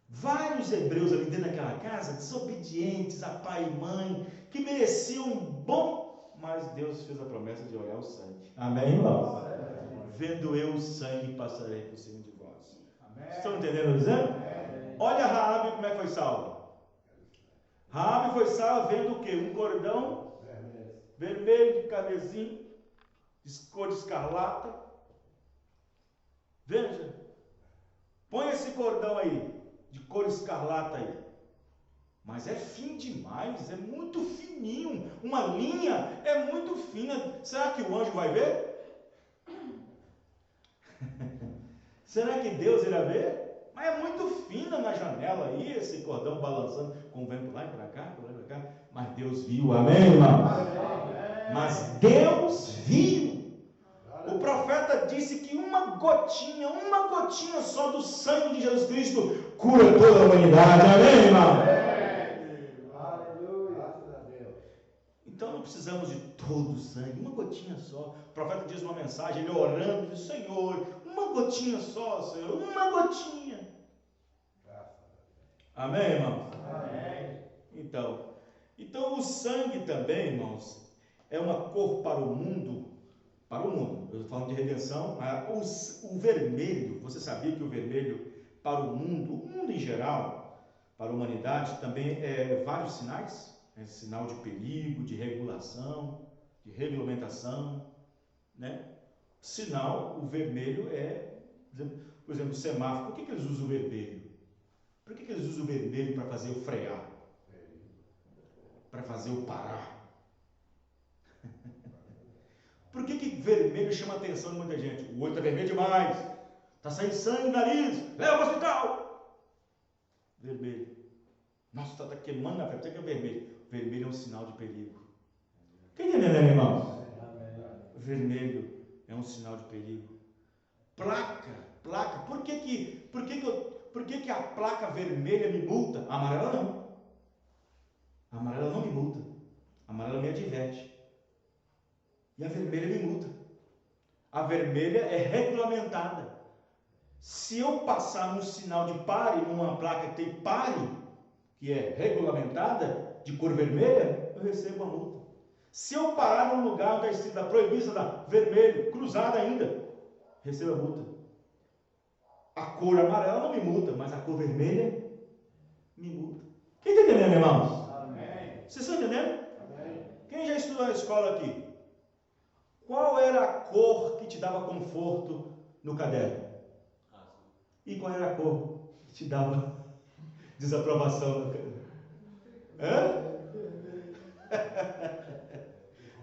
vários hebreus ali dentro daquela casa, desobedientes a pai e mãe, que mereciam um bom, mas Deus fez a promessa de olhar o sangue. Amém, irmãos? Vendo eu o sangue, passarei por cima de vós. Amém. Estão entendendo dizendo? Olha Raabe como é que foi salvo. Raabe foi salvo vendo o quê? Um cordão vermelho de carmesim, de cor de escarlata. Veja, põe esse cordão aí, de cor escarlata aí. Mas é fino demais, é muito fininho. Uma linha é muito fina. Será que o anjo vai ver? Será que Deus irá ver? Mas é muito fina na janela aí, esse cordão balançando com o vento lá e para cá, para lá e para cá. Mas Deus viu, amém, irmão? Mas Deus viu. O profeta profeta disse que uma gotinha só do sangue de Jesus Cristo cura toda a humanidade. Amém, irmão? Aleluia. Graças a Deus. Então não precisamos de todo o sangue, uma gotinha só. O profeta diz uma mensagem, ele orando, diz: Senhor, uma gotinha só, Senhor, uma gotinha. Amém, irmão? Amém. Então o sangue também, irmãos, é uma cor para o mundo. Eu estou falando de redenção. O vermelho, você sabia que o vermelho para o mundo em geral, para a humanidade, também é vários sinais? É sinal de perigo, de regulação, de regulamentação, né? Sinal, o vermelho por exemplo, o semáforo. Por que eles usam o vermelho? Por que eles usam o vermelho para fazer o frear? Para fazer o parar? Por que vermelho chama a atenção de muita gente? O olho está vermelho demais, está saindo sangue no nariz, leva ao hospital. Vermelho. Nossa, está queimando na frente, por que é vermelho? Vermelho é um sinal de perigo. Quem está entendendo, irmãos? Vermelho é um sinal de perigo. Placa. Por que a placa vermelha me multa? A amarela não. A amarela não me multa. A amarela me adverte. E a vermelha me multa. A vermelha é regulamentada. Se eu passar um sinal de pare, numa placa que tem pare, que é regulamentada, de cor vermelha, eu recebo a multa. Se eu parar num lugar onde está escrito proibida, vermelho, cruzada ainda, recebo a multa. A cor amarela não me multa, mas a cor vermelha me multa. Quem está entendendo, irmãos? Amém. Vocês estão entendendo? Amém. Quem já estudou na escola aqui? Qual era a cor que te dava conforto no caderno? E qual era a cor que te dava desaprovação no caderno?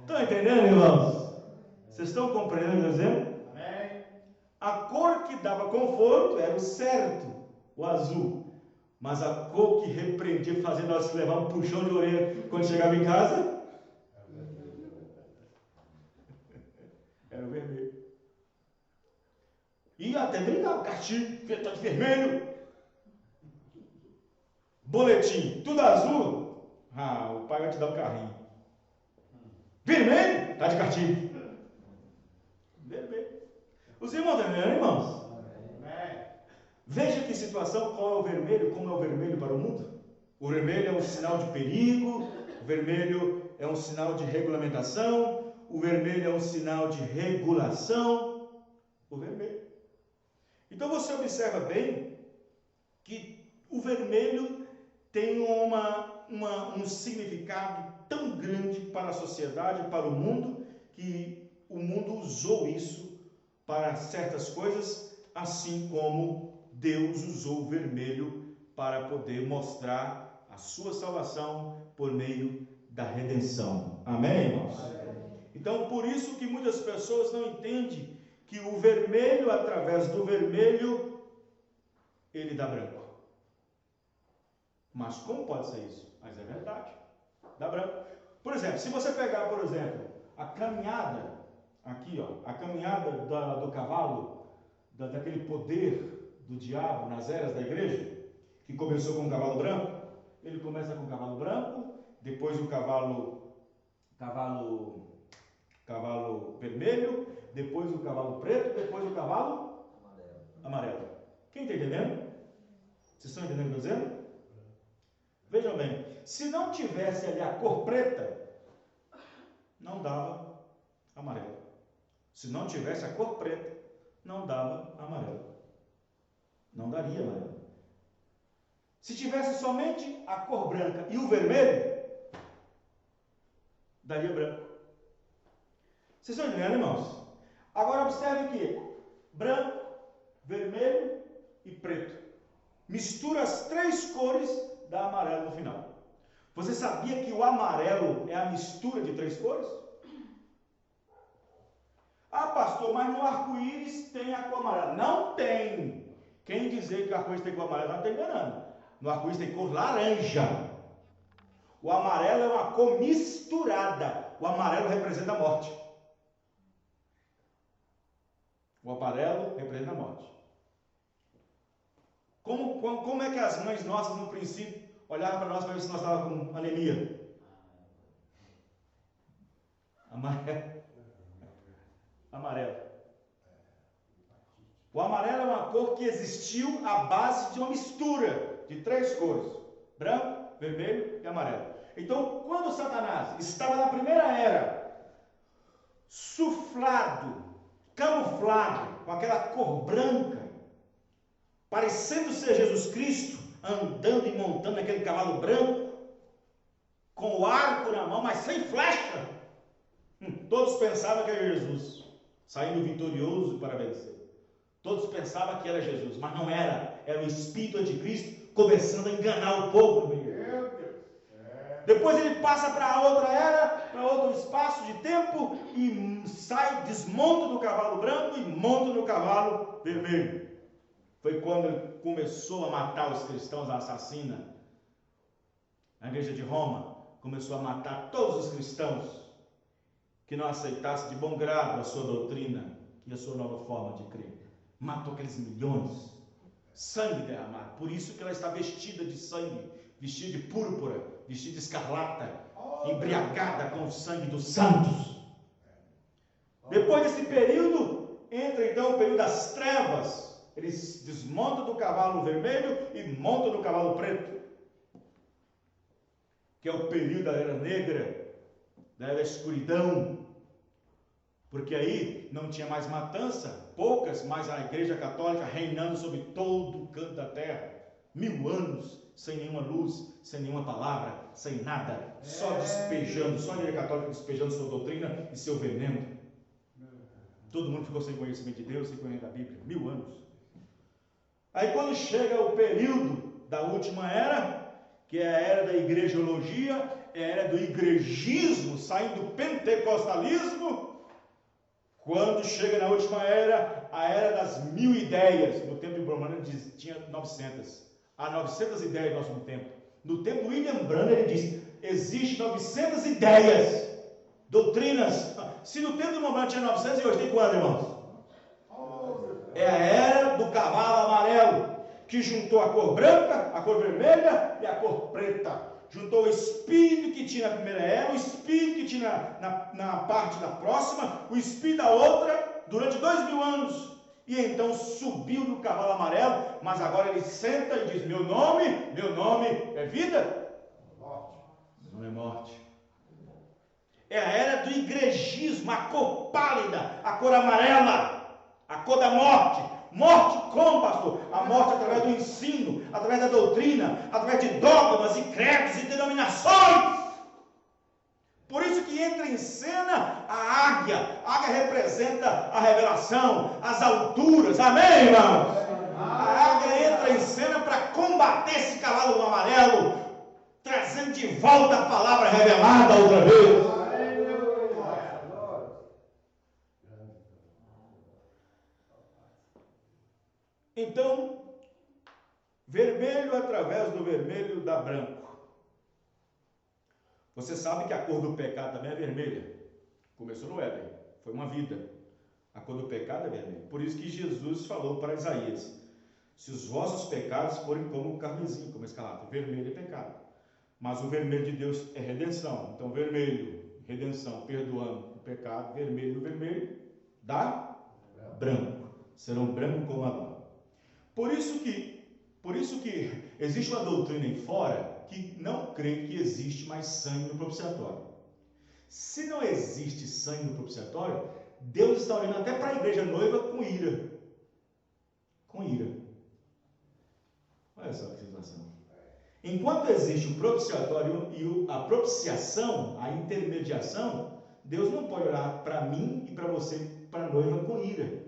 Estão entendendo, irmãos? Vocês estão compreendendo o que eu estou dizendo? Amém. A cor que dava conforto era o certo, o azul. Mas a cor que repreendia, fazendo nós levar um puxão de orelha quando chegava em casa, era o vermelho. E até brincava, castigo, está de vermelho. Boletim, tudo azul. O pai vai te dar um carrinho. Vermelho, está de castigo. Vermelho. Os irmãos estão entendendo, irmãos? Veja que situação, qual é o vermelho, como é o vermelho para o mundo. O vermelho é um sinal de perigo, o vermelho é um sinal de regulamentação, o vermelho é um sinal de regulação, o vermelho. Então você observa bem que o vermelho tem um significado tão grande para a sociedade, para o mundo, que o mundo usou isso para certas coisas, assim como Deus usou o vermelho para poder mostrar a sua salvação por meio da redenção. Amém, irmãos? Então, por isso que muitas pessoas não entendem que o vermelho, através do vermelho, ele dá branco. Mas como pode ser isso? Mas é verdade. Dá branco. Por exemplo, se você pegar, por exemplo, a caminhada, aqui, a caminhada do cavalo, daquele poder do diabo nas eras da igreja, que começou com um cavalo branco, ele começa com o cavalo branco, depois o cavalo vermelho, depois o cavalo preto, depois o cavalo amarelo. Quem está entendendo? Vocês estão entendendo o que eu estou dizendo? Vejam bem, se não tivesse ali a cor preta, não dava amarelo. Se não tivesse a cor preta, não dava amarelo. Não daria amarelo. Se tivesse somente a cor branca e o vermelho, daria branco. Vocês estão entendendo, irmãos? Agora observe que branco, vermelho e preto. Mistura as três cores, dá amarelo no final. Você sabia que o amarelo é a mistura de três cores? Ah, pastor, mas no arco-íris tem a cor amarela. Não tem. Quem dizer que o arco-íris tem cor amarela não está enganando. No arco-íris tem cor laranja. O amarelo é uma cor misturada. O amarelo representa a morte. O amarelo representa a morte. Como é que as mães nossas, no princípio, olhavam para nós para ver se nós estávamos com anemia? Amarelo. Amarelo. O amarelo é uma cor que existiu à base de uma mistura de 3 cores: branco, vermelho e amarelo. Então, quando Satanás estava na primeira era, suflado, camuflado, com aquela cor branca, parecendo ser Jesus Cristo, andando e montando aquele cavalo branco, com o arco na mão, mas sem flecha, todos pensavam que era Jesus, saindo vitorioso para vencer. Todos pensavam que era Jesus, mas não era. Era o espírito anticristo começando a enganar o povo no meio. Depois ele passa para outra era, para outro espaço de tempo, e sai, desmonta do cavalo branco e monta no cavalo vermelho. Foi quando ele começou a matar os cristãos, a assassina. Na igreja de Roma, começou a matar todos os cristãos que não aceitassem de bom grado a sua doutrina e a sua nova forma de crer. Matou aqueles milhões, sangue derramado. Por isso que ela está vestida de sangue, vestida de púrpura, vestida de escarlata, embriagada com o sangue dos santos. Depois desse período, entra então o período das trevas. Eles desmontam do cavalo vermelho e montam no cavalo preto, que é o período da era negra, da era escuridão, porque aí não tinha mais matança, poucas, mas a igreja católica reinando sobre todo o canto da terra, 1000 anos, sem nenhuma luz, sem nenhuma palavra, sem nada, só despejando, só a igreja católica despejando sua doutrina e seu veneno. Todo mundo ficou sem conhecimento de Deus, sem conhecimento da Bíblia, 1000 anos. Aí quando chega o período da última era, que é a era da igrejologia, é a era do igrejismo, saindo do pentecostalismo. Quando chega na última era, a era das 1000 ideias. No tempo de Branham tinha 900. Há 900 ideias no nosso tempo. No tempo de William Branham ele diz, existem 900 ideias, doutrinas. Se no tempo de Branham tinha 900, e hoje tem quanto, irmãos? É a era do cavalo amarelo, que juntou a cor branca, a cor vermelha e a cor preta. Juntou o espírito que tinha na primeira era, o espírito que tinha na parte da próxima, o espírito da outra, durante 2000 anos. E então subiu no cavalo amarelo, mas agora ele senta e diz, meu nome é vida? Morte. Meu nome é morte. É a era do igrejismo, a cor pálida, a cor amarela, a cor da morte. Morte como, pastor? A morte através do ensino, através da doutrina, através de dogmas e credos e denominações. Por isso que entra em cena a águia. A águia representa a revelação, as alturas. Amém, irmãos? A águia entra em cena para combater esse cavalo amarelo, trazendo de volta a palavra revelada outra vez. Então, vermelho através do vermelho dá branco. Você sabe que a cor do pecado também é vermelha. Começou no Éden, foi uma vida. A cor do pecado é vermelha. Por isso que Jesus falou para Isaías, se os vossos pecados forem como o carmesim, como a escarlata, vermelho é pecado. Mas o vermelho de Deus é redenção. Então, vermelho, redenção, perdoando o pecado, vermelho dá branco. Serão branco como a lã. Por isso que existe uma doutrina aí fora que não crê que existe mais sangue no propiciatório. Se não existe sangue no propiciatório, Deus está olhando até para a igreja noiva com ira. Com ira. Olha só que situação. Enquanto existe o propiciatório e a propiciação, a intermediação, Deus não pode olhar para mim e para você, para a noiva, com ira.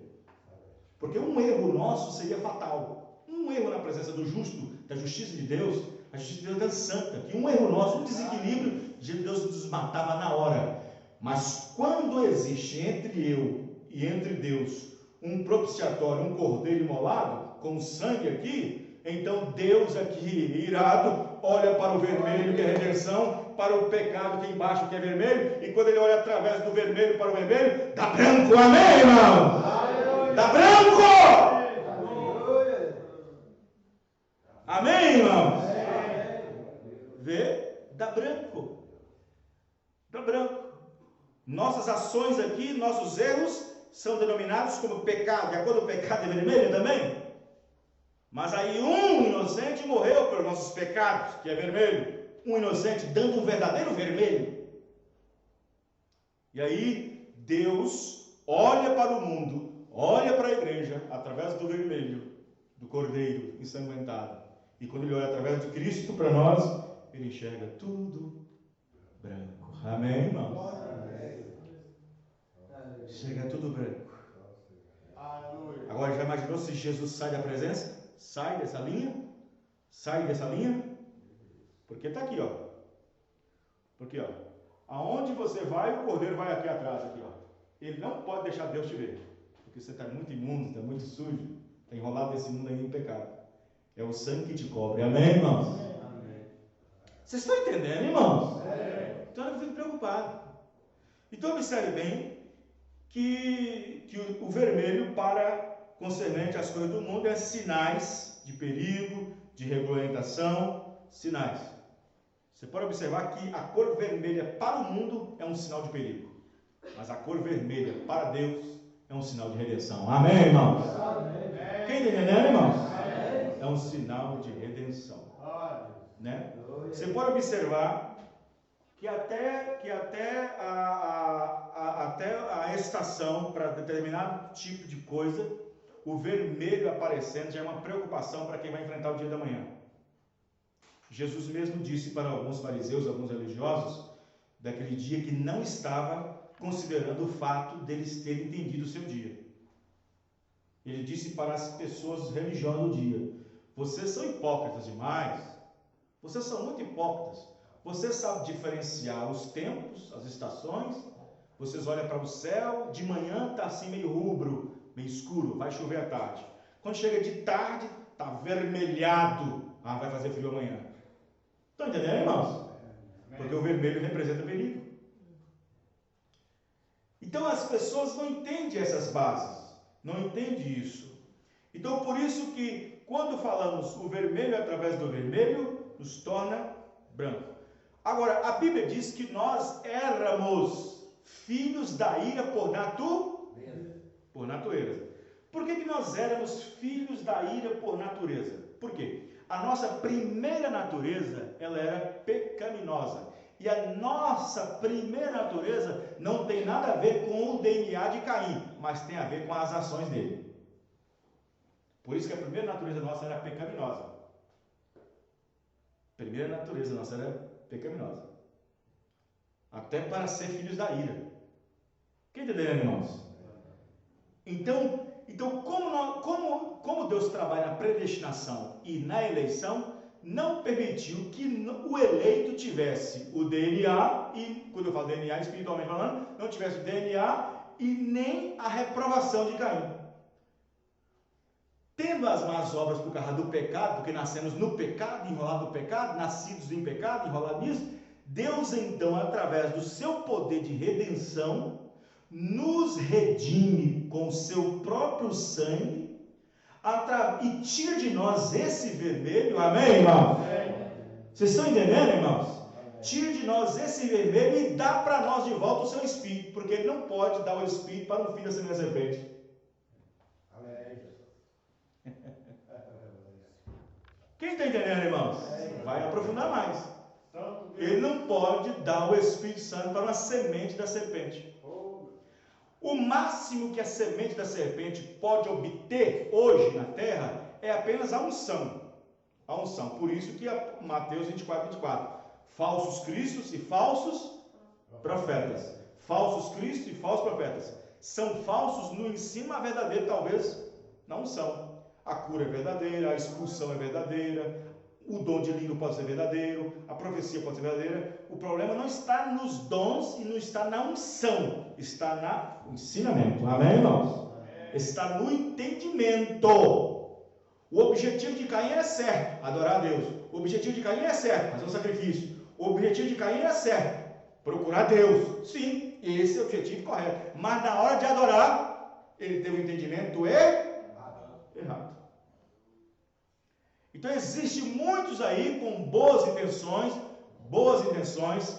Porque um erro nosso seria fatal. Um erro na presença do justo, da justiça de Deus, a justiça de Deus é santa. Que um erro nosso, um desequilíbrio, Deus nos matava na hora. Mas quando existe entre eu e entre Deus um propiciatório, um cordeiro imolado, com sangue aqui, então Deus aqui, irado, olha para o vermelho, que é redenção, para o pecado que é embaixo, que é vermelho, e quando ele olha através do vermelho para o vermelho, dá branco, amém, irmão? Dá Nossas ações aqui, nossos erros, são denominados como pecado. E a cor do pecado é vermelha também. Mas aí um inocente morreu pelos nossos pecados, que é vermelho. Um inocente dando um verdadeiro vermelho. E aí Deus olha para o mundo, olha para a igreja, através do vermelho, do cordeiro ensanguentado. E quando ele olha através de Cristo para nós, ele enxerga tudo branco. Amém, irmãos? Enxerga tudo branco. Agora, já imaginou se Jesus sai da presença? Sai dessa linha? Sai dessa linha? Porque está aqui, ó. Porque, ó, aonde você vai, o cordeiro vai aqui atrás, aqui, ó. Ele não pode deixar Deus te ver. Porque você está muito imundo, está muito sujo, está enrolado nesse mundo aí em pecado. É o sangue que te cobre. Amém, irmãos? Amém. Vocês estão entendendo, irmãos? Amém. Então eu fico preocupado. Então observe bem que o vermelho para concernente às coisas do mundo é sinais de perigo, de regulamentação, sinais. Você pode observar que a cor vermelha para o mundo é um sinal de perigo, mas a cor vermelha para Deus é um sinal de redenção. Amém, irmãos? Amém. Quem está entendendo, irmãos? Amém. É um sinal de redenção. Né? Você pode observar que até a estação para determinado tipo de coisa, o vermelho aparecendo já é uma preocupação para quem vai enfrentar o dia da manhã. Jesus mesmo disse para alguns fariseus, alguns religiosos, daquele dia, que não estava considerando o fato deles terem entendido o seu dia. Ele disse para as pessoas religiosas do dia: vocês são hipócritas demais, vocês são muito hipócritas, vocês sabem diferenciar os tempos, as estações, vocês olham para o céu, de manhã está assim meio rubro, meio escuro, vai chover à tarde. Quando chega de tarde, está avermelhado, vai fazer frio amanhã. Estão entendendo, irmãos? Porque o vermelho representa perigo. Então as pessoas não entendem essas bases, não entendem isso. Então por isso que quando falamos o vermelho através do vermelho, nos torna branco. Agora, a Bíblia diz que nós éramos filhos da ira por natureza. Por que nós éramos filhos da ira por natureza? Por quê? A nossa primeira natureza, ela era pecaminosa. E a nossa primeira natureza não tem nada a ver com o DNA de Caim, mas tem a ver com as ações dele. Por isso que a primeira natureza nossa era pecaminosa. A primeira natureza nossa era pecaminosa. Até para ser filhos da ira. Quem entendeu, irmãos? Então como Deus trabalha na predestinação e na eleição, não permitiu que o eleito tivesse o DNA, e quando eu falo DNA, espiritualmente falando, não tivesse o DNA e nem a reprovação de Caim. Tendo as más obras por causa do pecado, porque nascemos no pecado, enrolados no pecado, nascidos em pecado, enrolados nisso, Deus então, através do seu poder de redenção, nos redime com o seu próprio sangue e tira de nós esse vermelho. Amém, irmãos? Vocês estão entendendo, irmãos? Tira de nós esse vermelho e dá para nós de volta o seu espírito, porque ele não pode dar o espírito para um filho da semente da serpente. Quem está entendendo, irmãos? Vai aprofundar mais. Ele não pode dar o Espírito Santo para uma semente da serpente. O máximo que a semente da serpente pode obter hoje na terra é apenas a unção. A unção. Por isso que Mateus 24. Falsos cristos e falsos profetas. Falsos cristos e falsos profetas. São falsos no ensino, mas verdadeiro talvez na unção. A cura é verdadeira, a expulsão é verdadeira, o dom de língua pode ser verdadeiro, a profecia pode ser verdadeira. O problema não está nos dons e não está na unção, está no ensinamento. Amém, irmãos? Está no entendimento. O objetivo de Caim era certo, adorar a Deus. O objetivo de Caim é certo, fazer um sacrifício. O objetivo de Caim é certo, procurar Deus. Sim, esse é o objetivo correto. Mas na hora de adorar, ele teve um entendimento errado. Então existe muitos aí com boas intenções,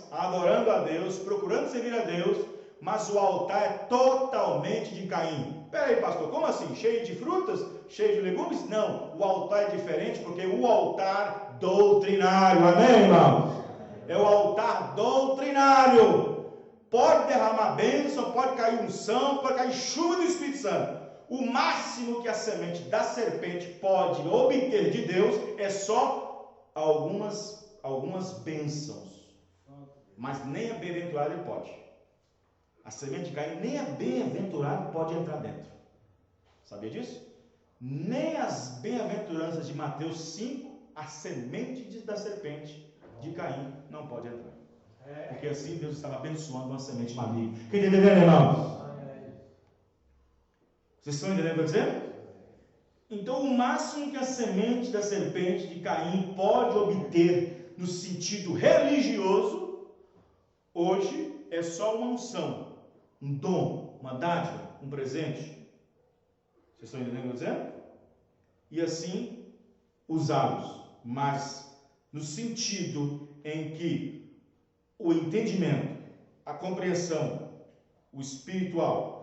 adorando a Deus, procurando servir a Deus, mas o altar é totalmente de Caim. Peraí, pastor, como assim? Cheio de frutas? Cheio de legumes? Não, o altar é diferente porque o altar doutrinário, amém, irmãos? É o altar doutrinário. Pode derramar bênção, pode cair unção, pode cair chuva do Espírito Santo. O máximo que a semente da serpente pode obter de Deus é só algumas bênçãos. Mas nem a bem-aventurado ele pode. A semente de Caim, nem a bem-aventurado pode entrar dentro. Sabia disso? Nem as bem-aventuranças de Mateus 5, a semente da serpente de Caim não pode entrar. Porque assim Deus estava abençoando uma semente maligna. Quem está entendendo, irmãos? Vocês estão entendendo o que eu estou dizendo? Então, o máximo que a semente da serpente de Caim pode obter no sentido religioso, hoje, é só uma unção, um dom, uma dádiva, um presente. Vocês estão entendendo o que eu estou dizendo? E assim, usá-los. Mas, no sentido em que o entendimento, a compreensão, o espiritual,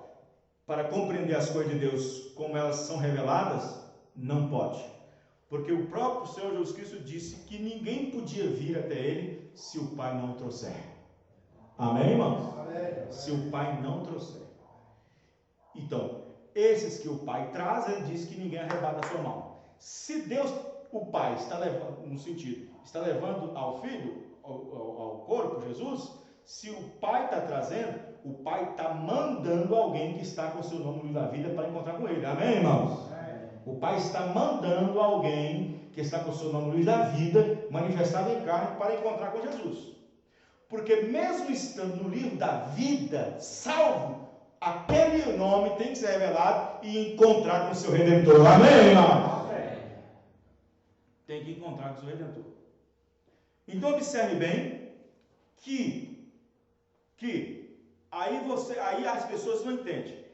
para compreender as coisas de Deus como elas são reveladas, não pode. Porque o próprio Senhor Jesus Cristo disse que ninguém podia vir até Ele se o Pai não o trouxer. Amém, irmãos? Amém. Se o Pai não trouxer. Então, esses que o Pai traz, Ele diz que ninguém arrebata a sua mão. Se Deus, o Pai, está levando, no sentido, está levando ao Filho, ao corpo, Jesus, se o Pai está trazendo, o Pai está mandando alguém que está com o seu nome no livro da vida para encontrar com Ele. Amém, irmãos? Amém. O Pai está mandando alguém que está com o seu nome no livro da vida, manifestado em carne, para encontrar com Jesus. Porque mesmo estando no livro da vida, salvo, aquele nome tem que ser revelado e encontrar com o seu Redentor. Amém, irmãos? Amém. Tem que encontrar com o seu Redentor. Então observe bem que aí as pessoas não entendem.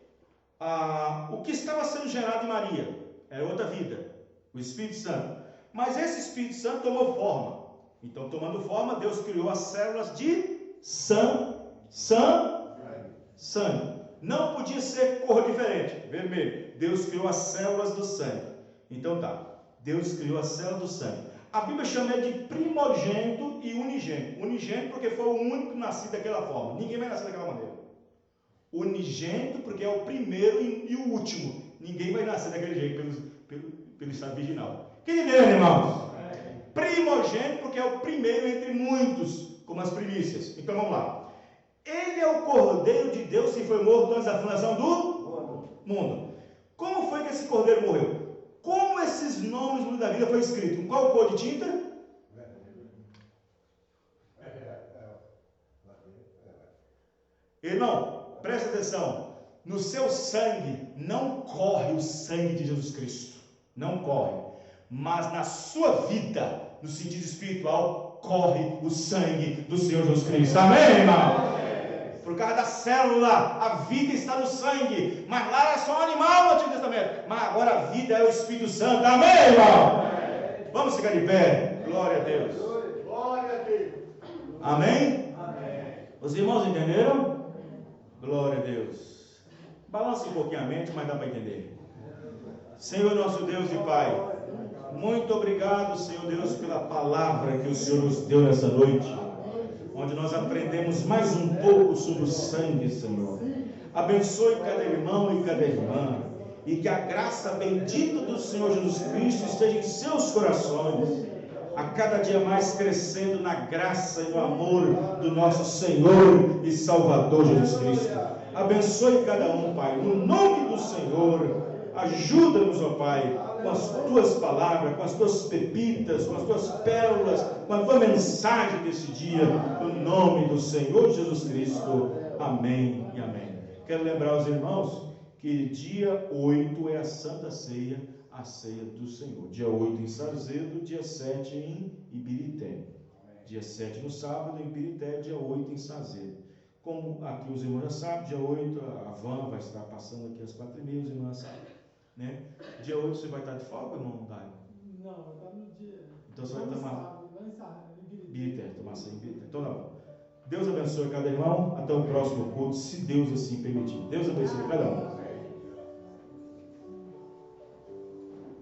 O que estava sendo gerado em Maria era outra vida, o Espírito Santo. Mas esse Espírito Santo tomou forma. Então, tomando forma, Deus criou as células de sangue. Não podia ser cor diferente, vermelho. Deus criou as células do sangue. Então tá, Deus criou as células do sangue. A Bíblia chama ele de primogênito e unigênito. Unigênito porque foi o único que nasceu daquela forma. Ninguém vai nascer daquela maneira. Unigênito porque é o primeiro e o último. Ninguém vai nascer daquele jeito pelo estado virginal. Quem entendeu, irmãos? Primogênito porque é o primeiro entre muitos, como as primícias. Então vamos lá. Ele é o Cordeiro de Deus que foi morto antes da fundação do mundo. Como foi que esse Cordeiro morreu? Como esses nomes no livro da vida foi escrito? Com qual cor de tinta? Irmão, presta atenção. No seu sangue não corre o sangue de Jesus Cristo. Não corre. Mas na sua vida, no sentido espiritual, corre o sangue do Senhor Jesus Cristo. Amém, irmão? Por causa da célula, a vida está no sangue. Mas lá é só um animal no Antigo Testamento. Mas agora a vida é o Espírito Santo. Amém, irmão? Amém. Vamos ficar de pé. Glória a Deus. Glória a Deus. Amém? Amém. Os irmãos entenderam? Glória a Deus. Balance um pouquinho a mente, mas dá para entender. Senhor nosso Deus e Pai, muito obrigado, Senhor Deus, pela palavra que o Senhor nos deu nessa noite, onde nós aprendemos mais um pouco sobre o sangue, Senhor. Abençoe cada irmão e cada irmã, e que a graça bendita do Senhor Jesus Cristo esteja em seus corações, a cada dia mais crescendo na graça e no amor do nosso Senhor e Salvador Jesus Cristo. Abençoe cada um, Pai, no nome do Senhor. Ajuda-nos, ó Pai, com as tuas palavras, com as tuas pepitas, com as tuas pérolas, com a tua mensagem desse dia, no nome do Senhor Jesus Cristo. Amém e amém. Quero lembrar aos irmãos que dia 8 é a Santa Ceia, a ceia do Senhor. Dia 8 em Sarzedo, dia 7 em Ibirité. Dia 7 no sábado em Ibirité, dia 8 em Sarzedo. Como aqui os irmãos já sabem, dia 8 a van vai estar passando aqui às 4h30, os irmãos sabem. Né? Dia 8 você vai estar de folga ou não, Dário? Não, vai estar no dia. Então você vai tomar. Ibirité, tomar ceia em Ibirité. Então tá bom. Deus abençoe. abençoe cada irmão. Até o próximo culto, se Deus assim permitir. Deus abençoe cada um.